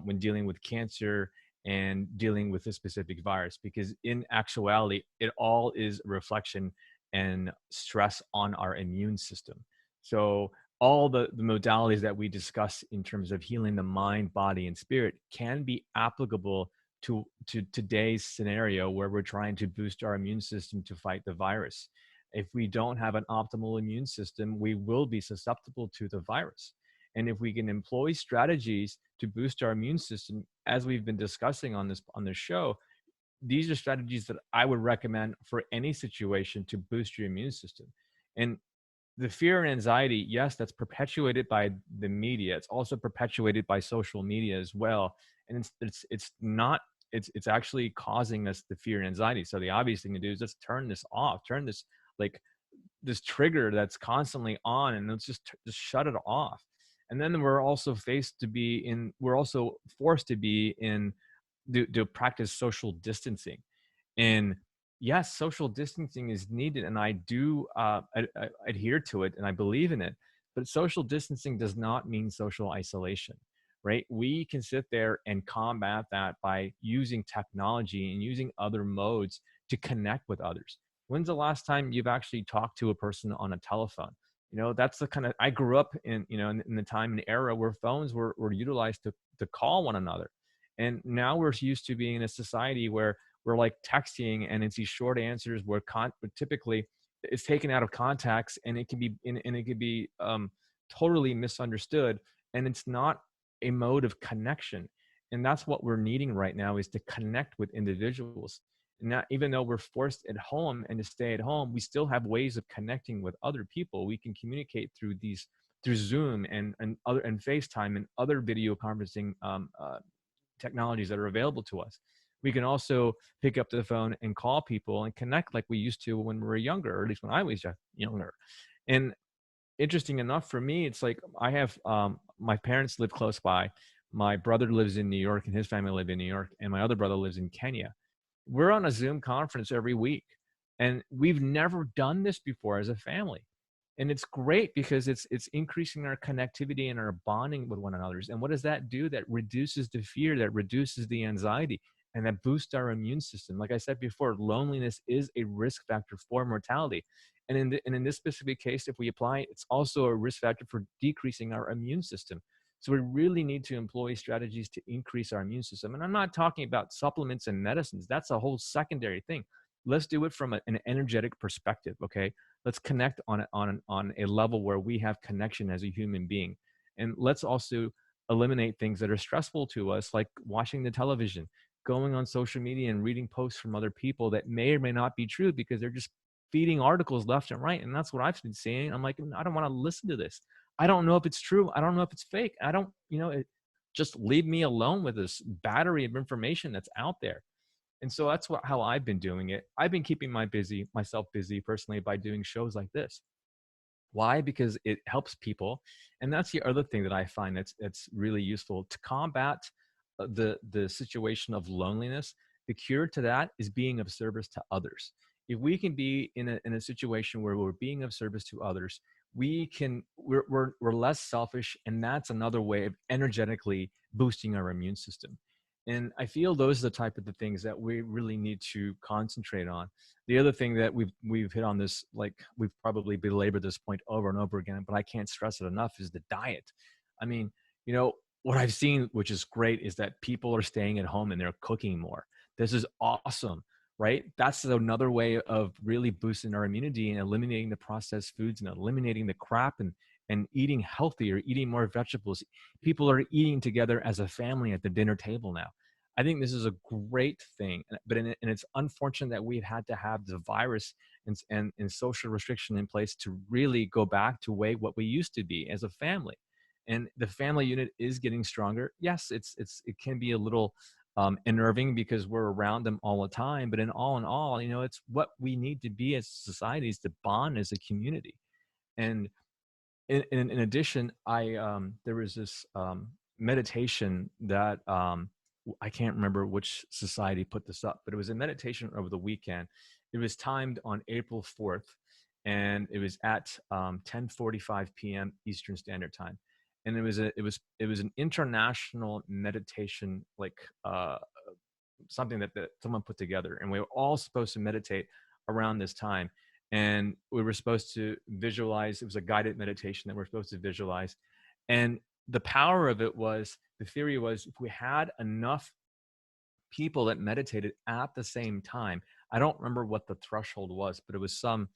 when dealing with cancer and dealing with a specific virus, because in actuality, it all is a reflection and stress on our immune system. So all the modalities that we discuss in terms of healing the mind, body, and spirit can be applicable to today's scenario, where we're trying to boost our immune system to fight the virus. If we don't have an optimal immune system, we will be susceptible to the virus. And if we can employ strategies to boost our immune system, as we've been discussing on this show, these are strategies that I would recommend for any situation to boost your immune system. And the fear and anxiety, yes, that's perpetuated by the media. It's also perpetuated by social media as well. And it's actually causing us the fear and anxiety. So the obvious thing to do is just turn this off, turn this, like, this trigger that's constantly on, and let's just shut it off. And then we're also forced to be in to practice social distancing. And yes, social distancing is needed, and I do adhere to it, and I believe in it. But social distancing does not mean social isolation, right? We can sit there and combat that by using technology and using other modes to connect with others. When's the last time you've actually talked to a person on a telephone? That's the kind of, I grew up in, in the time and era where phones were utilized to call one another. And now we're used to being in a society where we're like texting, and it's these short answers where typically it's taken out of context, and it can be totally misunderstood, and it's not a mode of connection. And that's what we're needing right now, is to connect with individuals. Not, even though we're forced at home and to stay at home, we still have ways of connecting with other people. We can communicate through Zoom and FaceTime and other video conferencing technologies that are available to us. We can also pick up the phone and call people and connect like we used to when we were younger, or at least when I was younger. And interesting enough for me, it's like I have my parents live close by. My brother lives in New York, and his family live in New York, and my other brother lives in Kenya. We're on a Zoom conference every week, and we've never done this before as a family. And it's great because it's increasing our connectivity and our bonding with one another. And what does that do? That reduces the fear, that reduces the anxiety, and that boosts our immune system. Like I said before, loneliness is a risk factor for mortality. And in this specific case, if we apply it, it's also a risk factor for decreasing our immune system. So we really need to employ strategies to increase our immune system. And I'm not talking about supplements and medicines. That's a whole secondary thing. Let's do it from an energetic perspective, okay? Let's connect on a level where we have connection as a human being. And let's also eliminate things that are stressful to us, like watching the television, going on social media and reading posts from other people that may or may not be true, because they're just feeding articles left and right. And that's what I've been seeing. I'm like, I don't want to listen to this. I don't know if it's true. I don't know if it's fake. I don't, just leave me alone with this battery of information that's out there. And so that's how I've been doing it. I've been keeping myself busy personally by doing shows like this. Why? Because it helps people. And that's the other thing that I find that's really useful to combat the situation of loneliness. The cure to that is being of service to others. If we can be in a situation where we're being of service to others, we're less selfish, and that's another way of energetically boosting our immune system. And I feel those are the type of the things that we really need to concentrate on. The other thing that we've hit on this, like we've probably belabored this point over and over again, but I can't stress it enough, is the diet. I mean, what I've seen, which is great, is that people are staying at home and they're cooking more. This is awesome, right? That's another way of really boosting our immunity and eliminating the processed foods and eliminating the crap and eating healthier, eating more vegetables. People are eating together as a family at the dinner table now. I think this is a great thing, and it's unfortunate that we've had to have the virus and social restriction in place to really go back to what we used to be as a family. And the family unit is getting stronger. Yes, it can be a little unnerving because we're around them all the time, but in all, it's what we need to be as societies to bond as a community. And in addition, there was this meditation that I can't remember which society put this up, but it was a meditation over the weekend. It was timed on April 4th, and it was at 10:45 p.m. Eastern Standard Time. And it was an international meditation, like something that someone put together, and we were all supposed to meditate around this time. And we were supposed to visualize. It was a guided meditation that we're supposed to visualize. And the power of it was, the theory was, if we had enough people that meditated at the same time, I don't remember what the threshold was, but it was some,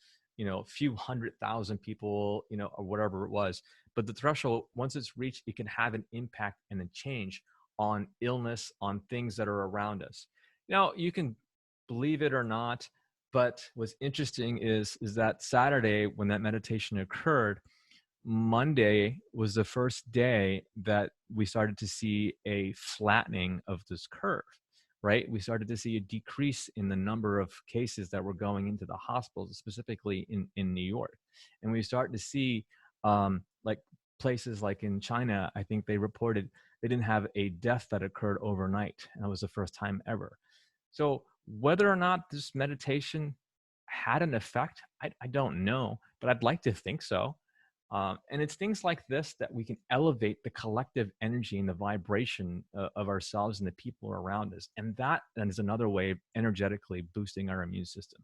few 100,000 people, or whatever it was. But the threshold, once it's reached, it can have an impact and a change on illness, on things that are around us. Now, you can believe it or not, but what's interesting is that Saturday, when that meditation occurred, Monday was the first day that we started to see a flattening of this curve, right? We started to see a decrease in the number of cases that were going into the hospitals, specifically in New York. And we started to see like places like in China, I think they reported they didn't have a death that occurred overnight. And that was the first time ever. So whether or not this meditation had an effect, I don't know, but I'd like to think so. And it's things like this that we can elevate the collective energy and the vibration of ourselves and the people around us. And that then is another way of energetically boosting our immune system.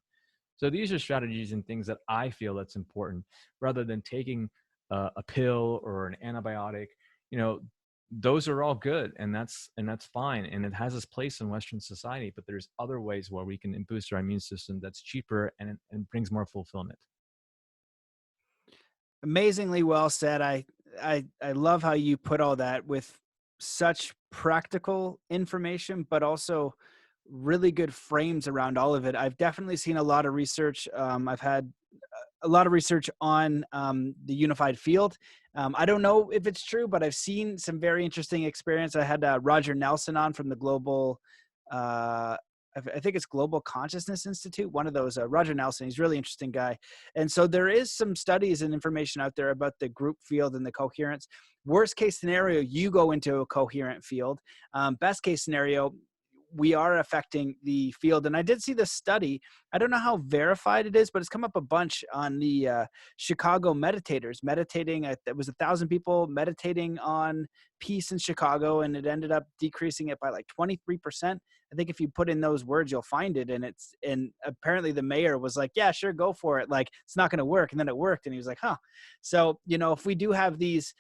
So these are strategies and things that I feel that's important, rather than taking a pill or an antibiotic. Those are all good, and that's fine, and it has its place in Western society. But there's other ways where we can boost our immune system that's cheaper and brings more fulfillment. Amazingly well said. I love how you put all that with such practical information, but also really good frames around all of it. I've definitely seen a lot of research. I've had a lot of research on the unified field. I don't know if it's true, but I've seen some very interesting experience. I had Roger Nelson on from the global, I think it's Global Consciousness Institute, one of those. Roger Nelson, he's a really interesting guy. And so there is some studies and information out there about the group field and the coherence. Worst case scenario, you go into a coherent field. Best case scenario, we are affecting the field. And I did see this study. I don't know how verified it is, but it's come up a bunch on the Chicago meditators meditating. It was 1,000 people meditating on peace in Chicago, and it ended up decreasing it by like 23%. I think if you put in those words, you'll find it. And apparently the mayor was like, yeah, sure, go for it. Like, it's not going to work. And then it worked. And he was like, huh. So, if we do have these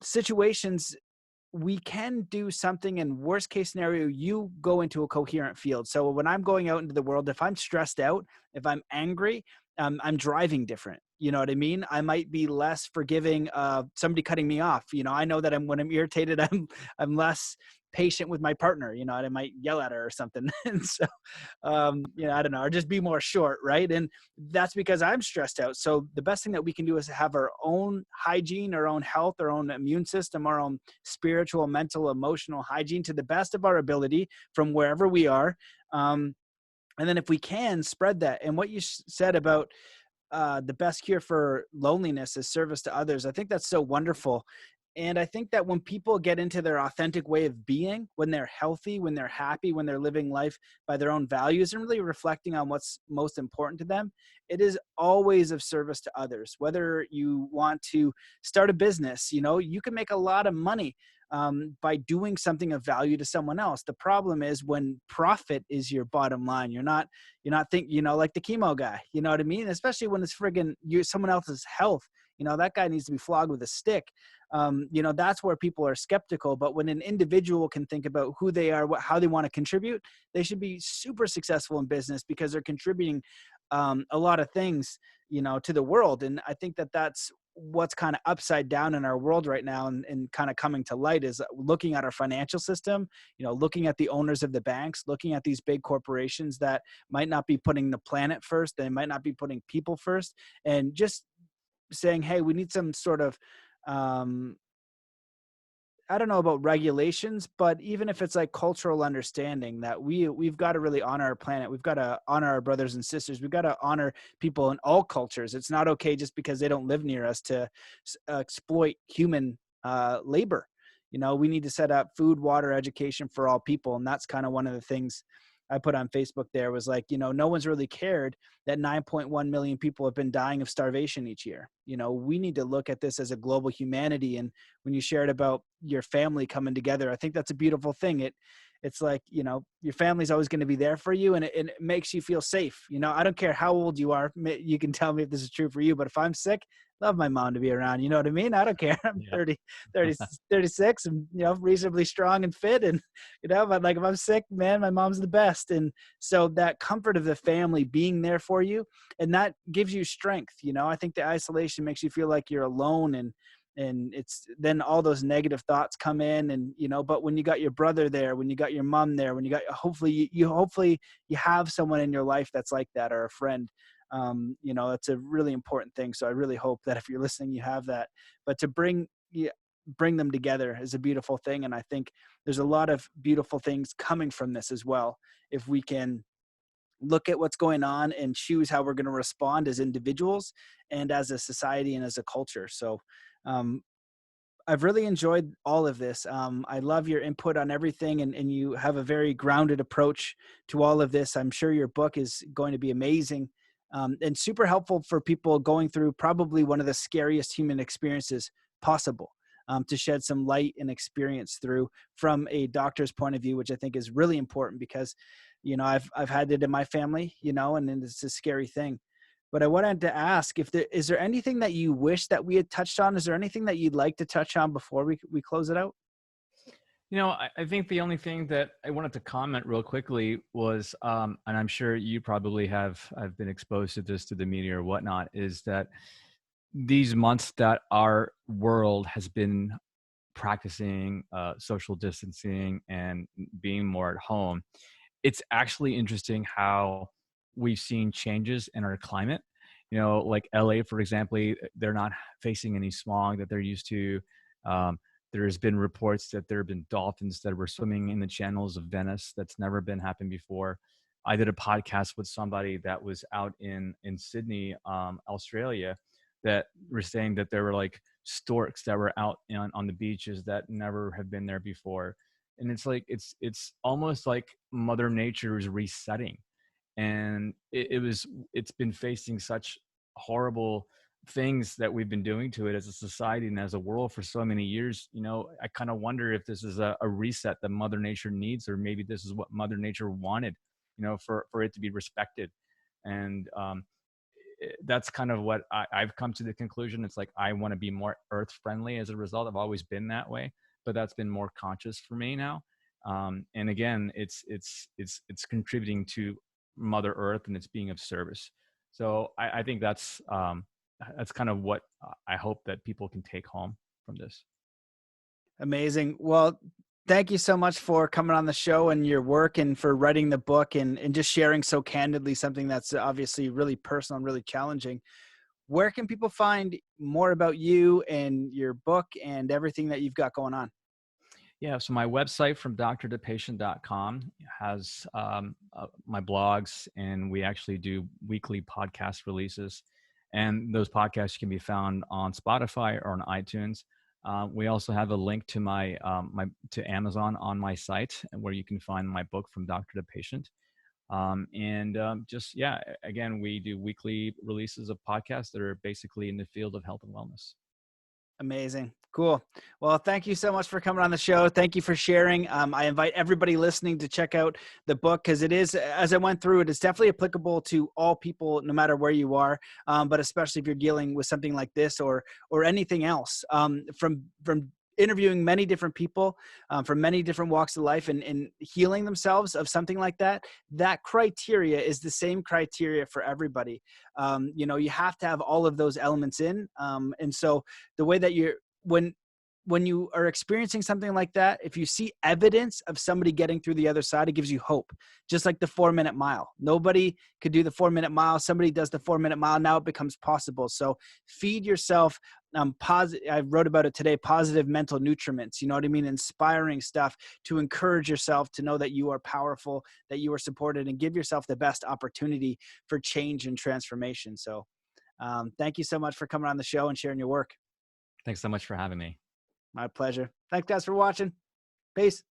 situations, we can do something. In worst case scenario, you go into a coherent field. So when I'm going out into the world, if I'm stressed out, if I'm angry, I'm driving different. You know what I mean? I might be less forgiving of somebody cutting me off. You know, I know that when I'm irritated, I'm less patient with my partner. You know, and I might yell at her or something. And so, you know, I don't know, or just be more short, right? And that's because I'm stressed out. So the best thing that we can do is have our own hygiene, our own health, our own immune system, our own spiritual, mental, emotional hygiene to the best of our ability from wherever we are. And then if we can spread that, and what you said about the best cure for loneliness is service to others. I think that's so wonderful. And I think that when people get into their authentic way of being, when they're healthy, when they're happy, when they're living life by their own values and really reflecting on what's most important to them, it is always of service to others. Whether you want to start a business, you know, you can make a lot of money by doing something of value to someone else. The problem is when profit is your bottom line. You're not thinking, you know, like the chemo guy, you know what I mean? Especially when it's friggin' someone else's health, you know, that guy needs to be flogged with a stick. You know, that's where people are skeptical. But when an individual can think about who they are, how they want to contribute, they should be super successful in business because they're contributing a lot of things, you know, to the world. And I think that that's what's kind of upside down in our world right now, and kind of coming to light is looking at our financial system, you know, looking at the owners of the banks, looking at these big corporations that might not be putting the planet first, they might not be putting people first, and just saying, hey, we need some sort of um, I don't know about regulations, but even if it's like cultural understanding that we've got to really honor our planet, we've got to honor our brothers and sisters, we've got to honor people in all cultures. It's not okay just because they don't live near us to exploit human labor. You know, we need to set up food, water, education for all people, and that's kind of one of the things I put on Facebook. There was like, you know, no one's really cared that 9.1 million people have been dying of starvation each year. You know, we need to look at this as a global humanity. And when you shared about your family coming together, I think that's a beautiful thing. It's like, you know, your family's always going to be there for you, and it makes you feel safe. You know, I don't care how old you are. You can tell me if this is true for you, but if I'm sick, love my mom to be around. You know what I mean? I don't care. I'm Yeah. 36 and, you know, reasonably strong and fit. And, you know, but like if I'm sick, man, my mom's the best. And so that comfort of the family being there for you, and that gives you strength. You know, I think the isolation makes you feel like you're alone, and it's then all those negative thoughts come in. And, you know, but when you got your brother there, when you got your mom there, when you got, hopefully you have someone in your life that's like that, or a friend. You know, it's a really important thing. So I really hope that if you're listening, you have that. But to bring them together is a beautiful thing. And I think there's a lot of beautiful things coming from this as well, if we can look at what's going on and choose how we're going to respond as individuals and as a society and as a culture. So um, I've really enjoyed all of this. I love your input on everything, and you have a very grounded approach to all of this. I'm sure your book is going to be amazing, and super helpful for people going through probably one of the scariest human experiences possible, to shed some light and experience through from a doctor's point of view, which I think is really important because, you know, I've had it in my family, you know, and it's a scary thing. But I wanted to ask if is there anything that you wish that we had touched on? Is there anything that you'd like to touch on before we close it out? You know, I think the only thing that I wanted to comment real quickly was, and I'm sure you probably have been exposed to this through the media or whatnot, is that these months that our world has been practicing social distancing and being more at home, it's actually interesting how we've seen changes in our climate. You know, like LA, for example, they're not facing any smog that they're used to. Um, there's been reports that there have been dolphins that were swimming in the channels of Venice. That's never been happened before. I did a podcast with somebody that was out in Sydney, Australia, that were saying that there were like storks that were out on the beaches that never have been there before. And it's like it's almost like Mother Nature is resetting, and it's been facing such horrible things that we've been doing to it as a society and as a world for so many years. You know, I kind of wonder if this is a reset that Mother Nature needs, or maybe this is what Mother Nature wanted, you know, for it to be respected. And that's kind of what I've come to the conclusion. It's like I want to be more earth friendly as a result. I've always been that way, but that's been more conscious for me now. And again, it's contributing to Mother Earth, and it's being of service. So I think that's that's kind of what I hope that people can take home from this. Amazing. Well, thank you so much for coming on the show and your work, and for writing the book, and just sharing so candidly something that's obviously really personal and really challenging. Where can people find more about you and your book and everything that you've got going on? Yeah, so my website from doctortopatient.com has my blogs, and we actually do weekly podcast releases. And those podcasts can be found on Spotify or on iTunes. We also have a link to to Amazon on my site, where you can find my book from Doctor to Patient. Again, we do weekly releases of podcasts that are basically in the field of health and wellness. Amazing. Cool. Well, thank you so much for coming on the show. Thank you for sharing. I invite everybody listening to check out the book, because it is, as I went through it, it's definitely applicable to all people, no matter where you are, but especially if you're dealing with something like this, or anything else. From interviewing many different people from many different walks of life, and healing themselves of something like that, that criteria is the same criteria for everybody. You have to have all of those elements in. And so the way that when you are experiencing something like that, if you see evidence of somebody getting through the other side, it gives you hope. Just like the 4-minute mile. Nobody could do the 4-minute mile. Somebody does the 4-minute mile. Now it becomes possible. So feed yourself positive. I wrote about it today, positive mental nutriments, you know what I mean? Inspiring stuff to encourage yourself to know that you are powerful, that you are supported, and give yourself the best opportunity for change and transformation. So thank you so much for coming on the show and sharing your work. Thanks so much for having me. My pleasure. Thanks guys for watching. Peace.